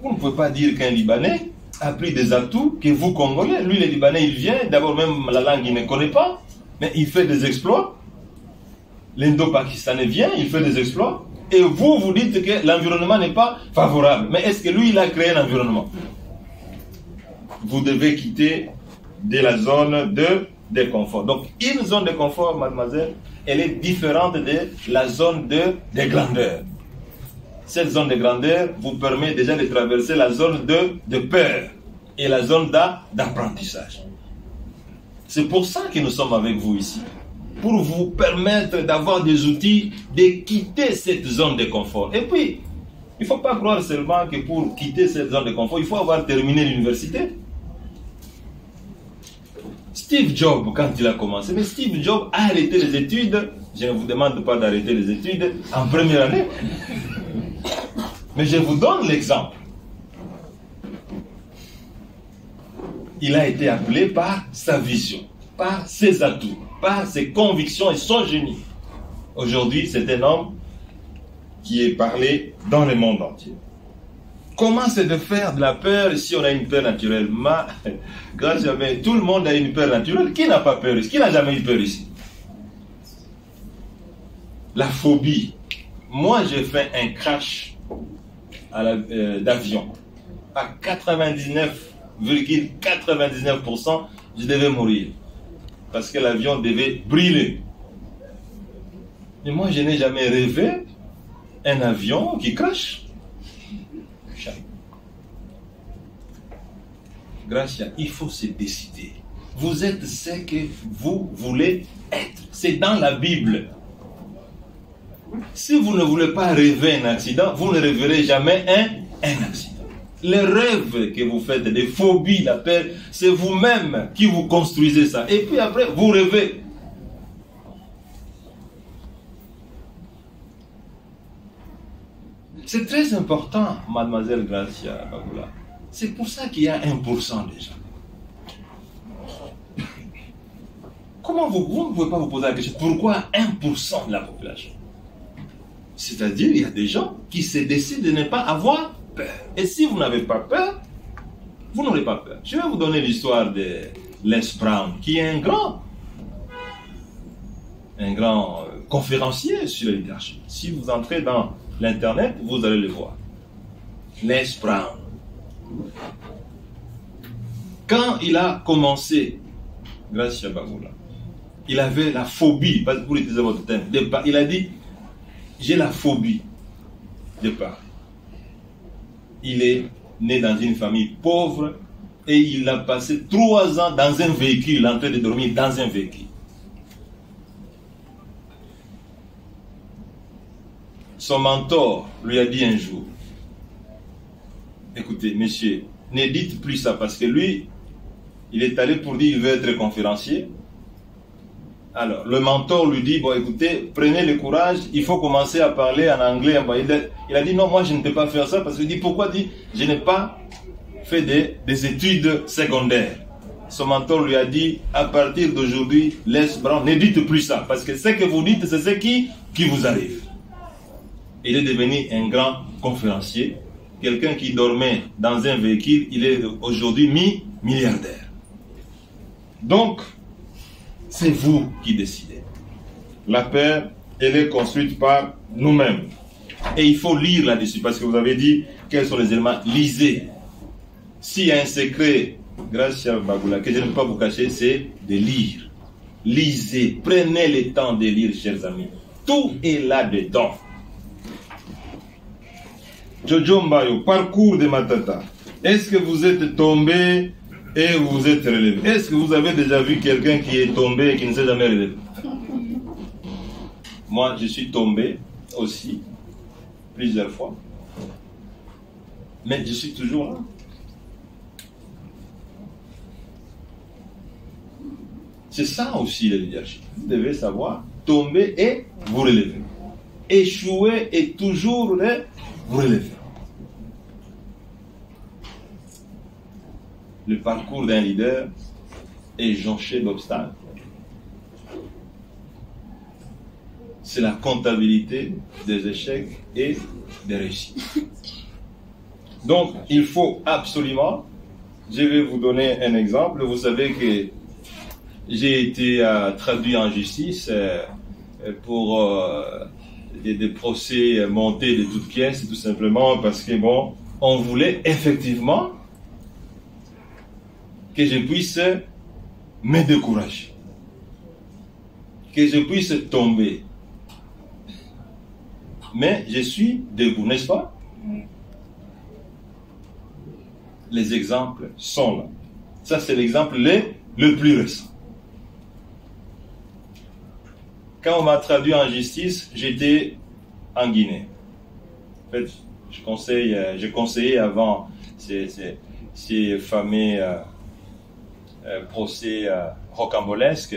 Vous ne pouvez pas dire qu'un Libanais a pris des atouts que vous, Congolais. Lui, le Libanais, il vient, d'abord même la langue, il ne connaît pas, mais il fait des exploits. L'Indo-Pakistanais vient, il fait des exploits, et vous, vous dites que l'environnement n'est pas favorable. Mais est-ce que lui, il a créé l'environnement? Vous devez quitter de la zone de confort. Donc, une zone de confort, mademoiselle, elle est différente de la zone de grandeur. Cette zone de grandeur vous permet déjà de traverser la zone de peur et la zone d'apprentissage. C'est pour ça que nous sommes avec vous ici. Pour vous permettre d'avoir des outils, de quitter cette zone de confort. Et puis, il ne faut pas croire seulement que pour quitter cette zone de confort, il faut avoir terminé l'université. Steve Jobs, quand il a commencé, mais Steve Jobs a arrêté les études, je ne vous demande pas d'arrêter les études, en première année. Mais je vous donne l'exemple. Il a été appelé par sa vision, par ses atouts, par ses convictions et son génie. Aujourd'hui, c'est un homme qui est parlé dans le monde entier. Comment c'est de faire de la peur si on a une peur naturelle? Grâce à tout le monde a une peur naturelle. Qui n'a pas peur ici? Qui n'a jamais eu peur ici? La phobie. Moi, j'ai fait un crash d'avion. À 99,99%, je devais mourir. Parce que l'avion devait brûler. Mais moi, je n'ai jamais rêvé un avion qui crache. Gracia, il faut se décider. Vous êtes ce que vous voulez être. C'est dans la Bible. Si vous ne voulez pas rêver un accident, vous ne rêverez jamais un accident. Les rêves que vous faites, des phobies, la peur, c'est vous-même qui vous construisez ça. Et puis après, vous rêvez. C'est très important, mademoiselle Gracia Bagula. C'est pour ça qu'il y a 1% déjà. Comment vous ne pouvez pas vous poser la question, pourquoi 1% de la population? C'est-à-dire, il y a des gens qui se décident de ne pas avoir peur. Et si vous n'avez pas peur, vous n'aurez pas peur. Je vais vous donner l'histoire de Les Brown, qui est un grand conférencier sur le leadership. Si vous entrez dans l'Internet, vous allez le voir. Les Brown. Quand il a commencé, Gracia Bagula, il avait la phobie, parce que vous utilisez votre thème, il a dit, j'ai la phobie de Paris. Il est né dans une famille pauvre et il a passé 3 ans dans un véhicule, en train de dormir dans un véhicule. son mentor lui a dit un jour, écoutez, monsieur, ne dites plus ça, parce que lui, il est allé pour dire qu'il veut être conférencier. Alors, le mentor lui dit, bon, écoutez, prenez le courage, il faut commencer à parler en anglais. Il a dit, non, moi, je ne peux pas faire ça, parce qu'il dit, pourquoi? Il dit, je n'ai pas fait des études secondaires. Son mentor lui a dit, à partir d'aujourd'hui, Les Brown, ne dites plus ça, parce que ce que vous dites, c'est ce qui vous arrive. Il est devenu un grand conférencier, quelqu'un qui dormait dans un véhicule, il est aujourd'hui milliardaire. Donc, c'est vous qui décidez. La paix, elle est construite par nous-mêmes. Et il faut lire là-dessus, parce que vous avez dit quels sont les éléments. Lisez. S'il y a un secret, grâce à Bagoula, que je ne peux pas vous cacher, c'est de lire. Lisez. Prenez le temps de lire, chers amis. Tout est là-dedans. Jojo Mbayo, parcours de Matata. Est-ce que vous êtes tombé et vous vous êtes relevé? Est-ce que vous avez déjà vu quelqu'un qui est tombé et qui ne s'est jamais relevé? Moi, je suis tombé aussi, plusieurs fois. Mais je suis toujours là. C'est ça aussi le leadership. Vous devez savoir tomber et vous relever. Échouer et toujours vous relever. Le parcours d'un leader est jonché d'obstacles. C'est la comptabilité des échecs et des réussites. Donc, il faut absolument, je vais vous donner un exemple. Vous savez que j'ai été traduit en justice pour des procès montés de toutes pièces, tout simplement parce que, bon, on voulait effectivement que je puisse me décourager, que je puisse tomber. Mais je suis debout, n'est-ce pas? Les exemples sont là. Ça, c'est l'exemple le plus récent. Quand on m'a traduit en justice, j'étais en Guinée. En fait, je conseillais avant ces fameux procès rocambolesques,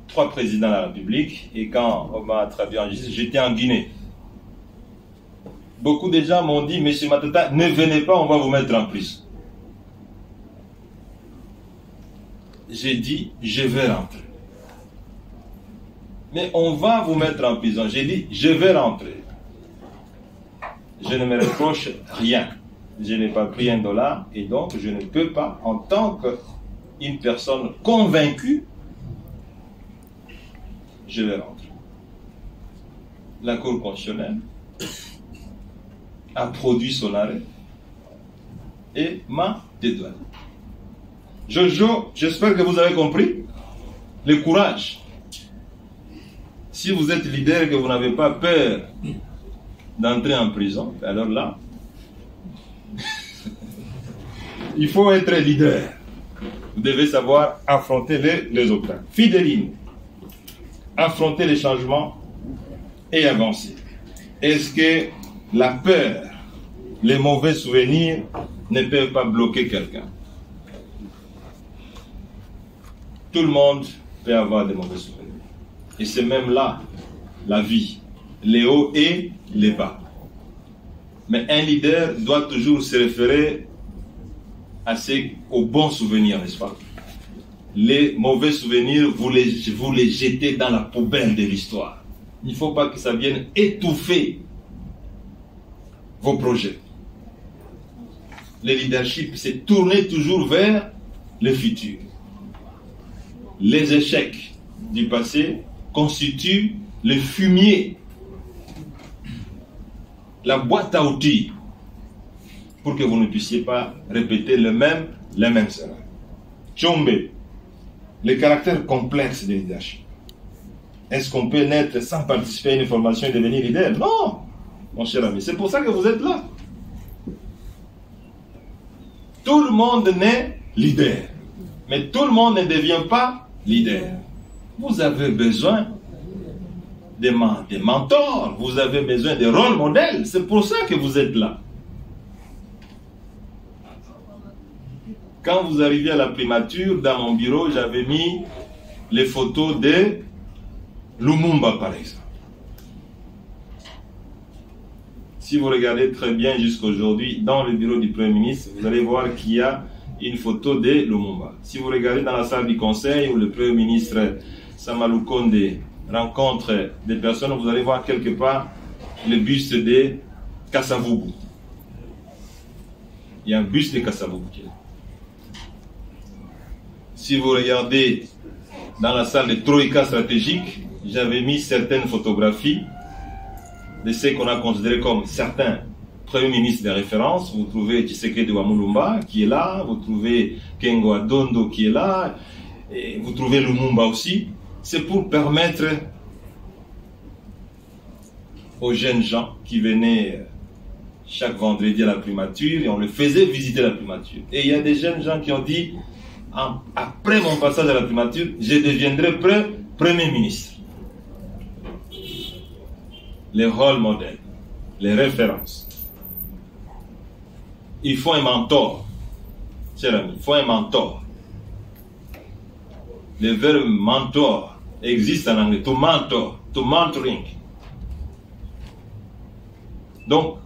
3 présidents de la République, et quand on m'a traduit en justice, j'étais en Guinée. Beaucoup de gens m'ont dit, Monsieur Matata, ne venez pas, on va vous mettre en prison. J'ai dit, je vais rentrer. Mais on va vous mettre en prison. J'ai dit, je vais rentrer. Je ne me reproche rien. Je n'ai pas pris $1 et donc je ne peux pas, en tant qu'une personne convaincue, je vais rentrer. La Cour constitutionnelle a produit son arrêt et m'a dédouané. Jojo, j'espère que vous avez compris le courage. Si vous êtes leader et que vous n'avez pas peur d'entrer en prison, alors là, il faut être leader. Vous devez savoir affronter les obstacles. Fidéline, affronter les changements et avancer. Est-ce que la peur, les mauvais souvenirs ne peuvent pas bloquer quelqu'un? Tout le monde peut avoir des mauvais souvenirs. Et c'est même là la vie, les hauts et les bas. Mais un leader doit toujours se référer aux bons souvenirs, n'est-ce pas? Les mauvais souvenirs, vous les jetez dans la poubelle de l'histoire. Il ne faut pas que ça vienne étouffer vos projets. Le leadership, c'est tourner toujours vers le futur. Les échecs du passé constituent le fumier, la boîte à outils, pour que vous ne puissiez pas répéter les mêmes erreurs. Tchombe, le caractère complexe du leadership. Est-ce qu'on peut naître sans participer à une formation et devenir leader? Non, mon cher ami, c'est pour ça que vous êtes là. Tout le monde naît leader, mais tout le monde ne devient pas leader. Vous avez besoin des mentors, vous avez besoin de rôles modèles. C'est pour ça que vous êtes là. Quand vous arrivez à la primature, dans mon bureau, j'avais mis les photos de Lumumba, par exemple. Si vous regardez très bien jusqu'aujourd'hui, dans le bureau du Premier ministre, vous allez voir qu'il y a une photo de Lumumba. Si vous regardez dans la salle du conseil où le Premier ministre Samalou Kondé rencontre des personnes, vous allez voir quelque part le buste de Kasavubu. Il y a un buste de Kasavubu qui est là. Si vous regardez dans la salle de Troïka stratégique, j'avais mis certaines photographies de ce qu'on a considéré comme certains premiers ministres de référence. Vous trouvez Tshisekedi Wamulumba qui est là, vous trouvez Kengo Adondo qui est là, et vous trouvez Lumumba aussi. C'est pour permettre aux jeunes gens qui venaient chaque vendredi à la primature, et on les faisait visiter la primature. Et il y a des jeunes gens qui ont dit, après mon passage à la primature, je deviendrai Premier ministre. Les rôles modèles, les références. Il faut un mentor, cher ami, il faut un mentor. Le verbe mentor existe en anglais, to mentor, to mentoring. Donc,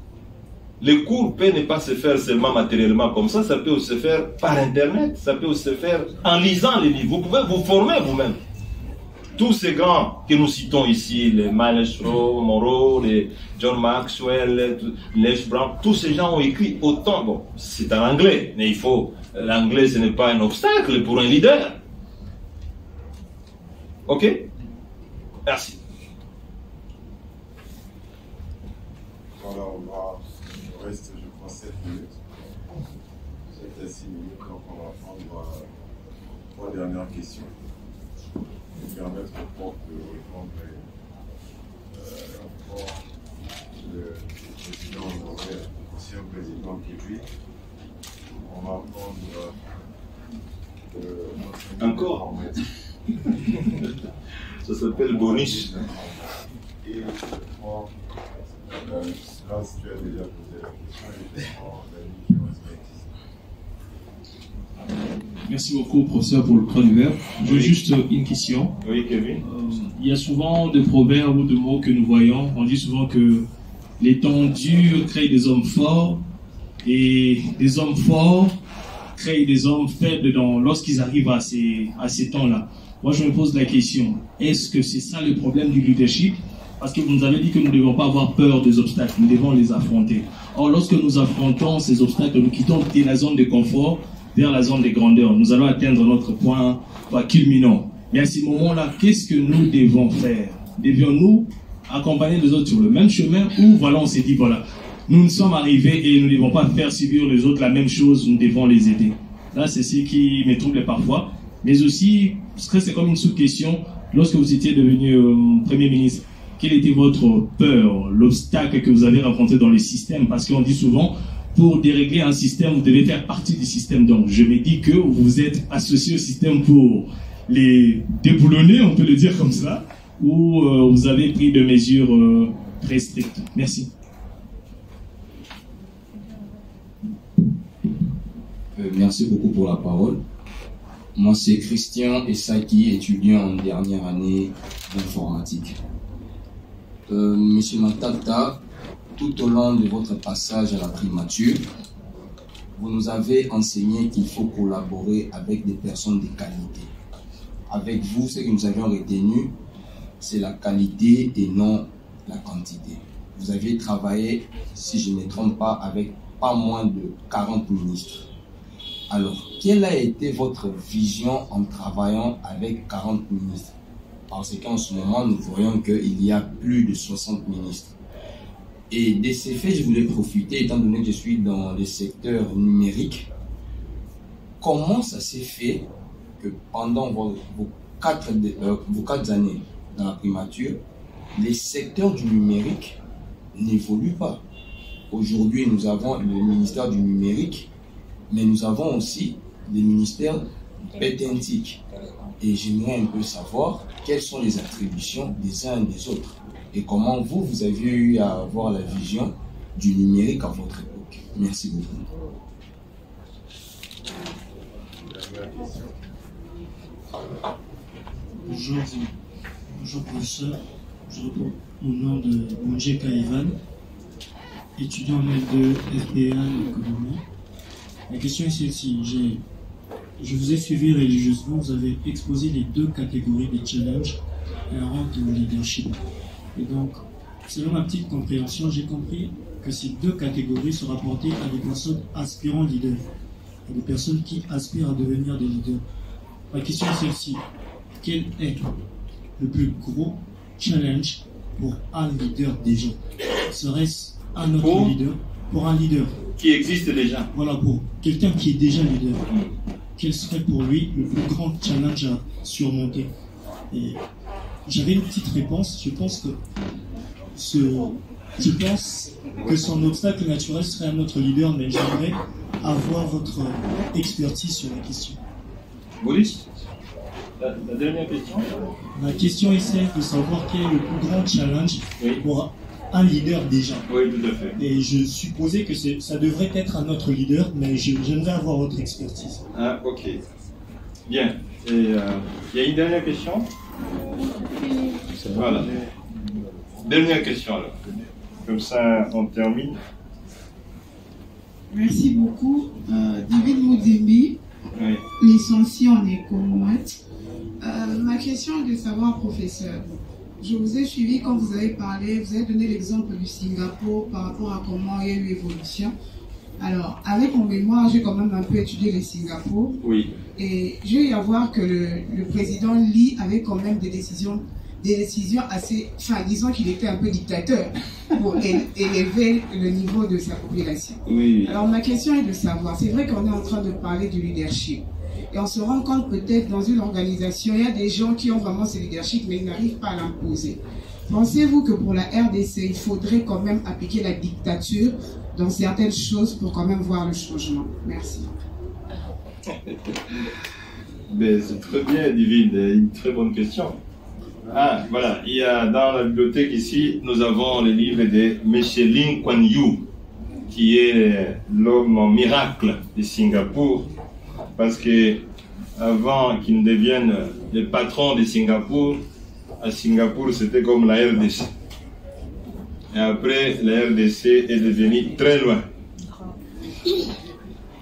le cours peut ne pas se faire seulement matériellement comme ça peut aussi se faire par Internet, ça peut aussi se faire en lisant les livres. Vous pouvez vous former vous-même. Tous ces grands que nous citons ici, les Maelstrom, Moreau, les John Maxwell, Les Brown, tous ces gens ont écrit autant. Bon, c'est en anglais, mais l'anglais ce n'est pas un obstacle pour un leader. Ok? Merci. Voilà, il reste, je crois, 7 minutes. 7 à 6 minutes, donc on va prendre 3 dernières questions. Et permettre au prof de répondre encore le président honoraire, l'ancien président Kébri. On va prendre encore. Ça s'appelle bonus. Et je crois, là, si tu as déjà posé la question, et je prends Dani qui respecte. Merci beaucoup, professeur, pour le croix du verbe. J'ai juste une question. Oui, Kevin. Il y a souvent des proverbes ou des mots que nous voyons. On dit souvent que les temps durs créent des hommes forts et des hommes forts créent des hommes faibles lorsqu'ils arrivent à ces temps-là. Moi, je me pose la question, est-ce que c'est ça le problème du leadership? Parce que vous nous avez dit que nous ne devons pas avoir peur des obstacles, nous devons les affronter. Or, lorsque nous affrontons ces obstacles, nous quittons la zone de confort vers la zone de grandeur. Nous allons atteindre notre point culminant. Mais à ces moments-là, qu'est-ce que nous devons faire? Devions-nous accompagner les autres sur le même chemin ou voilà, on s'est dit, voilà, nous sommes arrivés et nous ne devons pas faire subir les autres la même chose, nous devons les aider. Là, c'est ce qui me trouble parfois. Mais aussi, c'est comme une sous-question, lorsque vous étiez devenu Premier ministre, quelle était votre peur, l'obstacle que vous avez rencontré dans le système? Parce qu'on dit souvent, pour dérégler un système, vous devez faire partie du système. Donc, je me dis que vous êtes associé au système pour les déboulonner, on peut le dire comme ça, ou vous avez pris des mesures très strictes. Merci. Merci beaucoup pour la parole. Moi, c'est Christian Essaki, étudiant en dernière année d'informatique. Monsieur Matata, tout au long de votre passage à la primature, vous nous avez enseigné qu'il faut collaborer avec des personnes de qualité. Avec vous, ce que nous avions retenu, c'est la qualité et non la quantité. Vous aviez travaillé, si je ne me trompe pas, avec pas moins de 40 ministres. Alors, quelle a été votre vision en travaillant avec 40 ministres? Parce qu'en ce moment, nous voyons qu'il y a plus de 60 ministres. Et de ces faits, je voulais profiter, étant donné que je suis dans le secteur numérique, comment ça s'est fait que pendant vos 4 années dans la primature, les secteurs du numérique n'évoluent pas? Aujourd'hui, nous avons le ministère du numérique, mais nous avons aussi le ministère pétentique. Et j'aimerais un peu savoir quelles sont les attributions des uns et des autres et comment vous avez eu à avoir la vision du numérique à votre époque. Merci beaucoup. Bonjour professeur, je réponds au nom de Mungeka Ivan, étudiant en L2 FPA en économie. La question est celle-ci, je vous ai suivi religieusement, vous avez exposé les deux catégories des challenges inhérents au leadership. Et donc, selon ma petite compréhension, j'ai compris que ces deux catégories se rapportaient à des personnes aspirant leaders, à des personnes qui aspirent à devenir des leaders. Ma question est celle-ci, quel est le plus gros challenge pour un leader déjà? Serait-ce un autre leader? Pour un leader qui existe déjà. Voilà, pour quelqu'un qui est déjà leader. Quel serait pour lui le plus grand challenge à surmonter? Et j'avais une petite réponse. Je pense que son obstacle naturel serait un autre leader, mais j'aimerais avoir votre expertise sur la question. Maurice, la dernière question. Ma question est celle de savoir quel est le plus grand challenge pour un leader déjà. Oui, tout à fait. Et je supposais que ça devrait être un autre leader, mais j'aimerais avoir votre expertise. Ah, ok. Bien. Et il y a une dernière question? Voilà. Dernière question alors. Comme ça, on termine. Merci beaucoup. David Moudimbi, oui. Licencié en économie. Ma question est de savoir, professeur, je vous ai suivi quand vous avez parlé, vous avez donné l'exemple du Singapour par rapport à comment il y a eu l'évolution. Alors, avec mon mémoire, j'ai quand même un peu étudié le Singapour. Oui. Et j'ai eu à voir que le président Lee avait quand même des décisions assez, enfin, disons qu'il était un peu dictateur pour élever le niveau de sa population. Oui. Alors, ma question est de savoir, c'est vrai qu'on est en train de parler du leadership. Et on se rend compte peut-être dans une organisation, il y a des gens qui ont vraiment ce leadership, mais ils n'arrivent pas à l'imposer. Pensez-vous que pour la RDC, il faudrait quand même appliquer la dictature dans certaines choses pour quand même voir le changement? Merci. Mais c'est très bien, Divine, une très bonne question. Ah, voilà, il y a dans la bibliothèque ici, nous avons le livre de M. Lee Kuan Yew, qui est l'homme miracle de Singapour, parce que avant qu'il ne devienne le patron de Singapour, à Singapour c'était comme la RDC. Et après, la RDC est devenue très loin.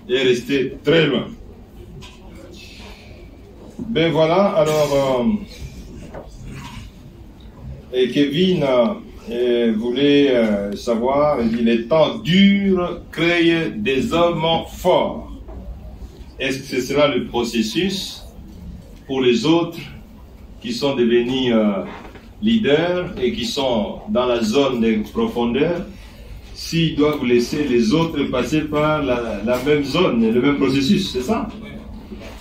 Et est restée très loin. Ben voilà, alors, et Kevin voulait savoir, il dit, les temps durs créent des hommes forts. Est-ce que c'est cela le processus pour les autres qui sont devenus leaders et qui sont dans la zone de profondeur, s'ils doivent laisser les autres passer par la même zone, le même processus, c'est ça?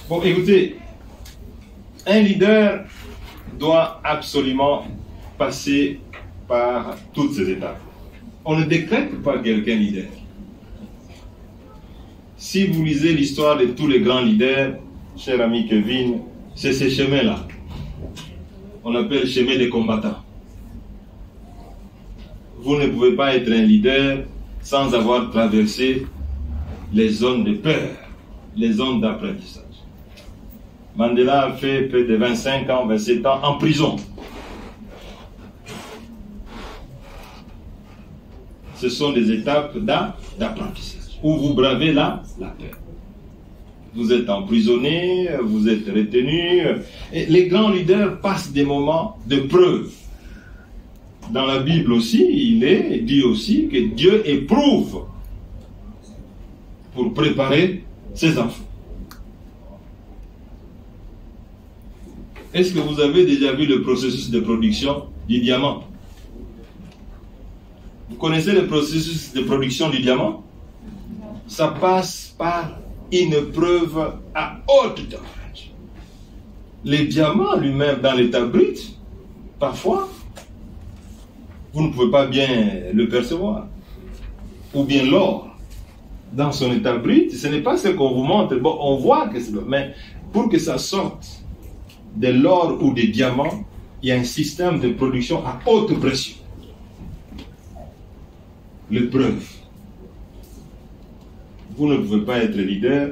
Bon, écoutez, un leader doit absolument passer par toutes ces étapes. On ne décrète pas quelqu'un leader. Si vous lisez l'histoire de tous les grands leaders, cher ami Kevin, c'est ces chemins-là. On appelle chemin des combattants. Vous ne pouvez pas être un leader sans avoir traversé les zones de peur, les zones d'apprentissage. Mandela a fait près de 25 ans, 27 ans en prison. Ce sont des étapes d'apprentissage où vous bravez la peur. Vous êtes emprisonné, vous êtes retenu. Et les grands leaders passent des moments de preuve. Dans la Bible aussi, il est dit aussi que Dieu éprouve pour préparer ses enfants. Est-ce que vous avez déjà vu le processus de production du diamant? Vous connaissez le processus de production du diamant? Ça passe par une preuve à haute température. Les diamants lui-même dans l'état brut, parfois, vous ne pouvez pas bien le percevoir. Ou bien l'or, dans son état brut, ce n'est pas ce qu'on vous montre. Bon, on voit que c'est... Mais pour que ça sorte de l'or ou des diamants, il y a un système de production à haute pression. L'épreuve. Vous ne pouvez pas être leader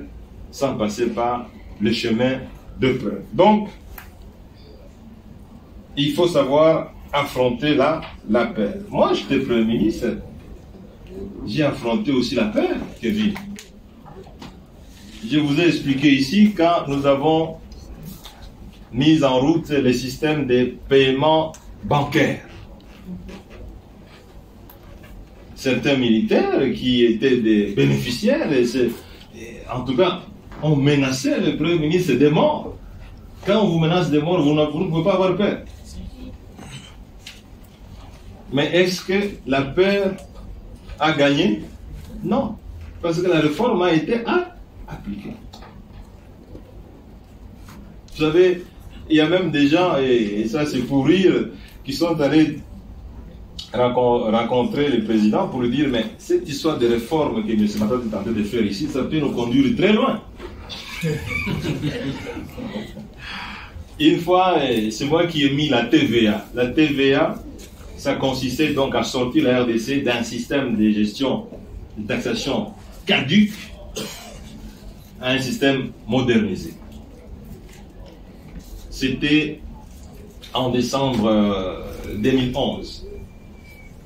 sans passer par le chemin de preuve. Donc, il faut savoir affronter la peur. Moi, j'étais Premier ministre. J'ai affronté aussi la peur, Kevin. Je vous ai expliqué ici quand nous avons mis en route le système de paiement bancaire. Certains militaires qui étaient des bénéficiaires, en tout cas, ont menacé le Premier ministre de mort. Quand on vous menace de mort, vous ne pouvez pas avoir peur. Mais est-ce que la peur a gagné? Non. Parce que la réforme a été appliquée. Vous savez, il y a même des gens, et ça c'est pour rire, qui sont allés rencontrer le président pour lui dire, mais cette histoire de réforme que M. Matat est en train de faire ici, ça peut nous conduire très loin. Une fois, c'est moi qui ai mis la TVA. La TVA, ça consistait donc à sortir la RDC d'un système de gestion, de taxation caduque à un système modernisé. C'était en décembre 2011.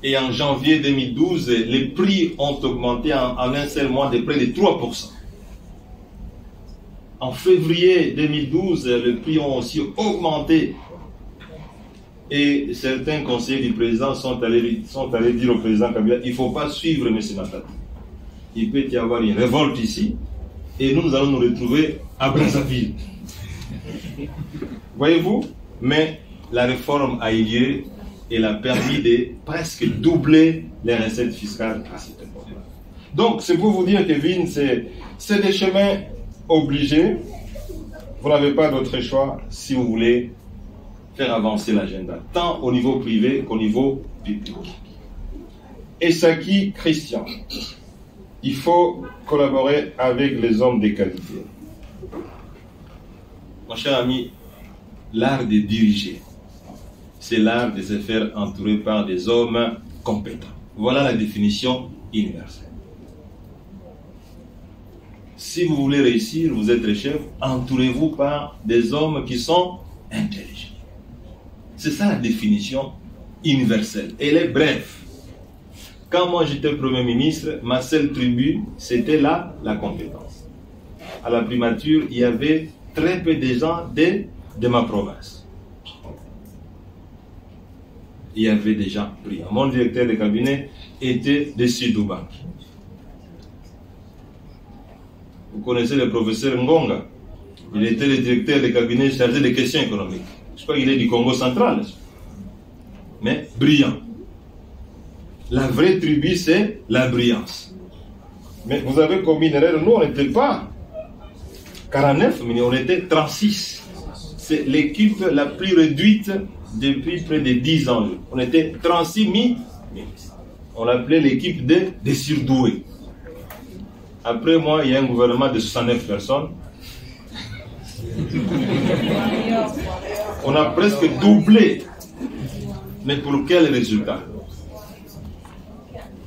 Et en janvier 2012, les prix ont augmenté en un seul mois de près de 3%. En février 2012, les prix ont aussi augmenté. Et certains conseillers du président sont allés dire au président Kabila, il ne faut pas suivre M. Matata. Il peut y avoir une révolte ici, et nous allons nous retrouver à Brazzaville. Voyez-vous? Mais la réforme a eu lieu, et elle a permis de presque doubler les recettes fiscales à cette époque. Donc, c'est pour vous dire, Kevin, c'est des chemins obligés. Vous n'avez pas d'autre choix si vous voulez faire avancer l'agenda, tant au niveau privé qu'au niveau public. Et ça qui, Christian, il faut collaborer avec les hommes de qualité. Mon cher ami, l'art de diriger, c'est l'art de se faire entourer par des hommes compétents. Voilà la définition universelle. Si vous voulez réussir, vous êtes chef, entourez-vous par des hommes qui sont intelligents. C'est ça la définition universelle. Elle est brève. Quand moi j'étais Premier ministre, ma seule tribu, c'était la compétence. À la primature, il y avait très peu de gens de ma province. Il y avait des gens brillants. Mon directeur de cabinet était de Sud-Oubank. Vous connaissez le professeur Ngonga. Il était le directeur de cabinet chargé des questions économiques. Je crois qu'il est du Congo central. Mais brillant. La vraie tribu, c'est la brillance. Mais vous avez commis une erreur. Nous, on n'était pas 49, mais on était 36. C'est l'équipe la plus réduite depuis près de 10 ans. On était 36 000. On l'appelait l'équipe des surdoués. Après moi, il y a un gouvernement de 69 personnes. On a presque doublé. Mais pour quel résultat?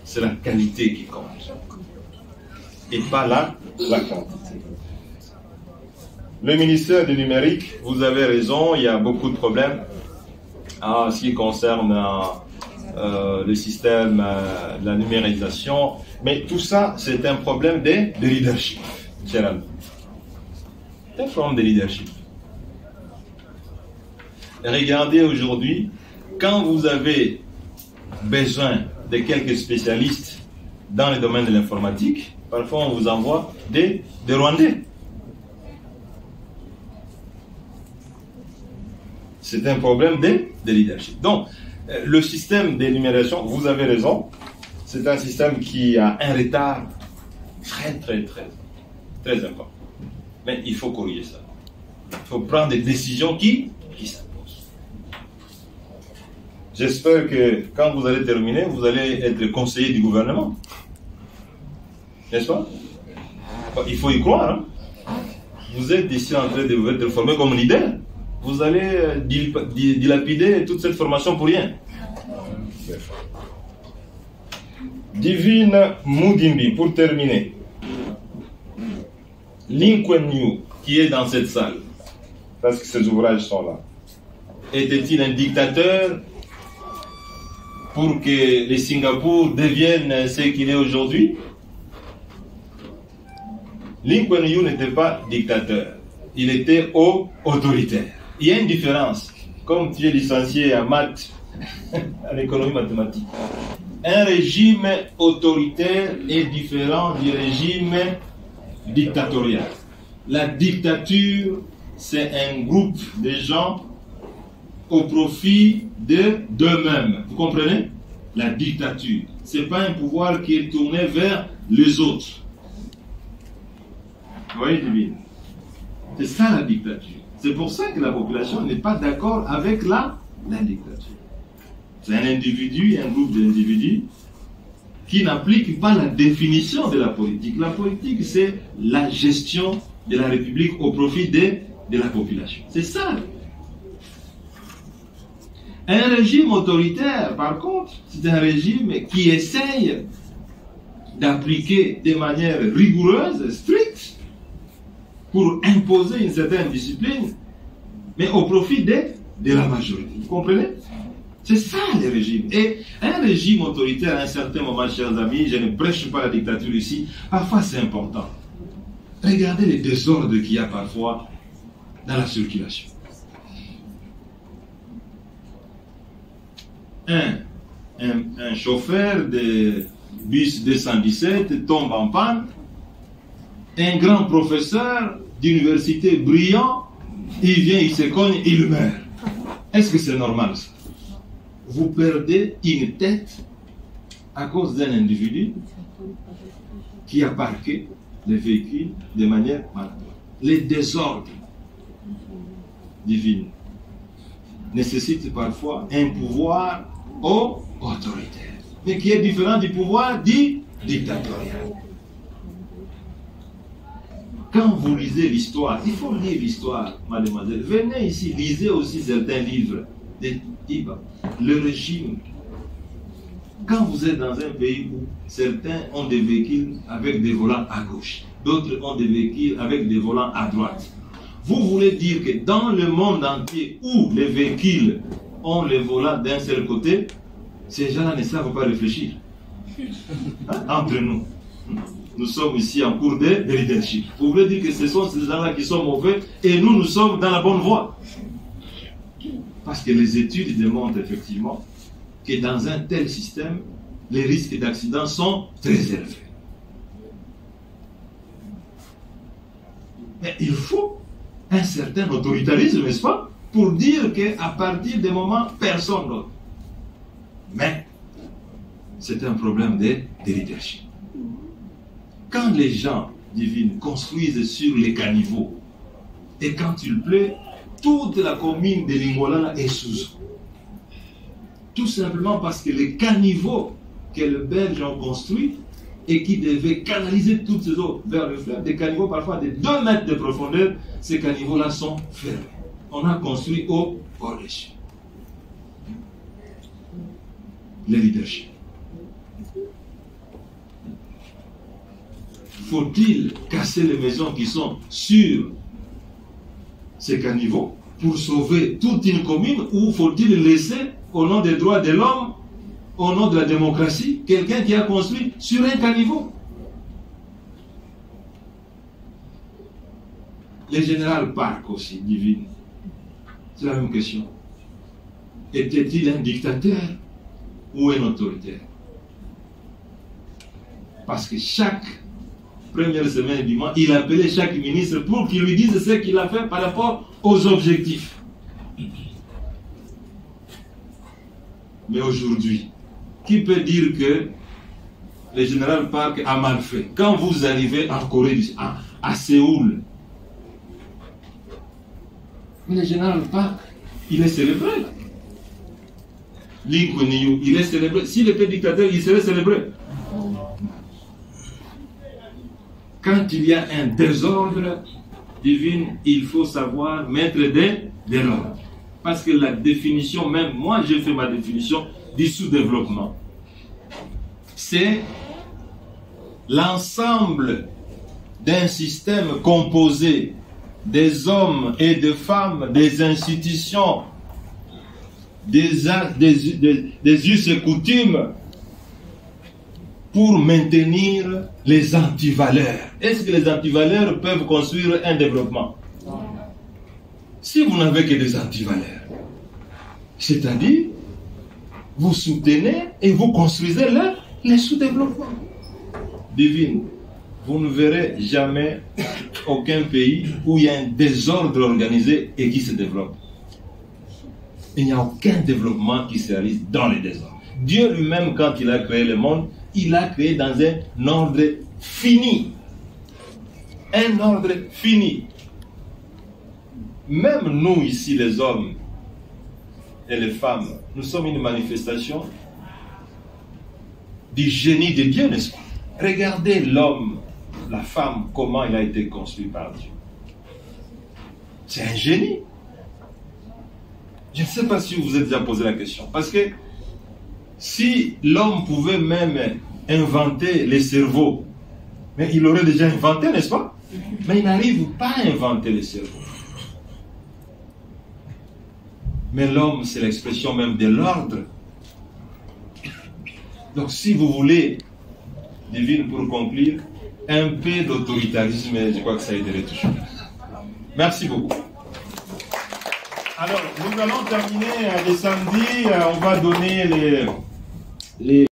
C'est la qualité qui compte. Et pas la quantité. Le ministère du numérique, vous avez raison, il y a beaucoup de problèmes en ce qui concerne le système de la numérisation. Mais tout ça, c'est un problème de leadership, cher ami. C'est un problème de leadership. Regardez aujourd'hui, quand vous avez besoin de quelques spécialistes dans le domaine de l'informatique, parfois on vous envoie des Rwandais. C'est un problème de leadership. Donc, le système de numérisation, vous avez raison, c'est un système qui a un retard très important. Mais il faut corriger ça. Il faut prendre des décisions qui s'imposent. J'espère que quand vous allez terminer, vous allez être conseiller du gouvernement. N'est-ce pas? Il faut y croire. Hein? vous êtes ici en train de vous être formé comme leader. Vous allez dilapider toute cette formation pour rien. Divine Mudimbi, pour terminer. Lee Kuan Yew, qui est dans cette salle, parce que ces ouvrages sont là, était-il un dictateur pour que le Singapour devienne ce qu'il est aujourd'hui? Lee Kuan Yew n'était pas dictateur, il était autoritaire. Il y a une différence. Comme tu es licencié en maths, en économie mathématique, un régime autoritaire est différent du régime dictatorial. La dictature, c'est un groupe de gens au profit d'eux-mêmes. Vous comprenez? La dictature, ce n'est pas un pouvoir qui est tourné vers les autres. Vous voyez, Divine? C'est ça la dictature. C'est pour ça que la population n'est pas d'accord avec la dictature. C'est un individu, un groupe d'individus qui n'appliquent pas la définition de la politique. La politique, c'est la gestion de la République au profit de la population. C'est ça. Un régime autoritaire, par contre, c'est un régime qui essaye d'appliquer de manière rigoureuse, stricte, pour imposer une certaine discipline, mais au profit de la majorité. Vous comprenez? C'est ça le régime. Et un régime autoritaire, à un certain moment, chers amis, je ne prêche pas la dictature ici, parfois c'est important. Regardez les désordres qu'il y a parfois dans la circulation. Un chauffeur de bus 217 tombe en panne. Un grand professeur d'université brillant, il vient, il se cogne, il meurt. Est-ce que c'est normal ça? Vous perdez une tête à cause d'un individu qui a parqué le véhicule de manière maladroite. Les désordres divins nécessitent parfois un pouvoir autoritaire, mais qui est différent du pouvoir dictatorial. Quand vous lisez l'histoire, il faut lire l'histoire, mademoiselle. Venez ici, lisez aussi certains livres. Le régime. Quand vous êtes dans un pays où certains ont des véhicules avec des volants à gauche, d'autres ont des véhicules avec des volants à droite. Vous voulez dire que dans le monde entier où les véhicules ont les volants d'un seul côté, ces gens-là ne savent pas réfléchir. Hein? Entre nous. Nous sommes ici en cours de leadership. Vous voulez dire que ce sont ces gens-là qui sont mauvais et nous sommes dans la bonne voie. Parce que les études démontrent effectivement que dans un tel système, les risques d'accident sont très élevés. Mais il faut un certain autoritarisme, n'est-ce pas, pour dire qu'à partir des moments, personne d'autre. Mais c'est un problème de leadership. Quand les gens divines construisent sur les caniveaux, et quand il pleut, toute la commune de Lingwala est sous eau. Tout simplement parce que les caniveaux que les Belges ont construits et qui devaient canaliser toutes ces eaux vers le fleuve, des caniveaux parfois de 2 mètres de profondeur, ces caniveaux-là sont fermés. On a construit au-dessus. Le leadership. Faut-il casser les maisons qui sont sur ces caniveaux pour sauver toute une commune, ou faut-il laisser, au nom des droits de l'homme, au nom de la démocratie, quelqu'un qui a construit sur un caniveau? Le général Park aussi, divine. C'est la même question. Était-il un dictateur ou un autoritaire? Parce que chaque première semaine du mois, il appelait chaque ministre pour qu'il lui dise ce qu'il a fait par rapport aux objectifs. Mais aujourd'hui, qui peut dire que le général Park a mal fait? Quand vous arrivez en Corée, à Séoul, le général Park, il est célébré là. Lee Kuan Yew, il est célébré. S'il était dictateur, il serait célébré. Quand il y a un désordre, divine, il faut savoir mettre de l'ordre. Parce que la définition, même moi j'ai fait ma définition du sous-développement. C'est l'ensemble d'un système composé des hommes et des femmes, des institutions, des us et coutumes pour maintenir les antivaleurs. Est-ce que les antivaleurs peuvent construire un développement? Si vous n'avez que des antivaleurs, c'est-à-dire vous soutenez et vous construisez les sous-développements. Divine, vous ne verrez jamais aucun pays où il y a un désordre organisé et qui se développe. Il n'y a aucun développement qui se réalise dans les désordres. Dieu lui-même, quand il a créé le monde, il l'a créé dans un ordre fini. Un ordre fini. Même nous ici, les hommes et les femmes, nous sommes une manifestation du génie de Dieu, n'est-ce pas? Regardez l'homme, la femme, comment il a été construit par Dieu. C'est un génie. Je ne sais pas si vous vous êtes déjà posé la question. Parce que si l'homme pouvait même inventer les cerveaux, mais il aurait déjà inventé, n'est-ce pas? Mais il n'arrive pas à inventer les cerveaux. Mais l'homme, c'est l'expression même de l'ordre. Donc si vous voulez, divine, pour conclure, un peu d'autoritarisme, je crois que ça aiderait toujours. Merci beaucoup. Alors, nous allons terminer le samedi. On va donner les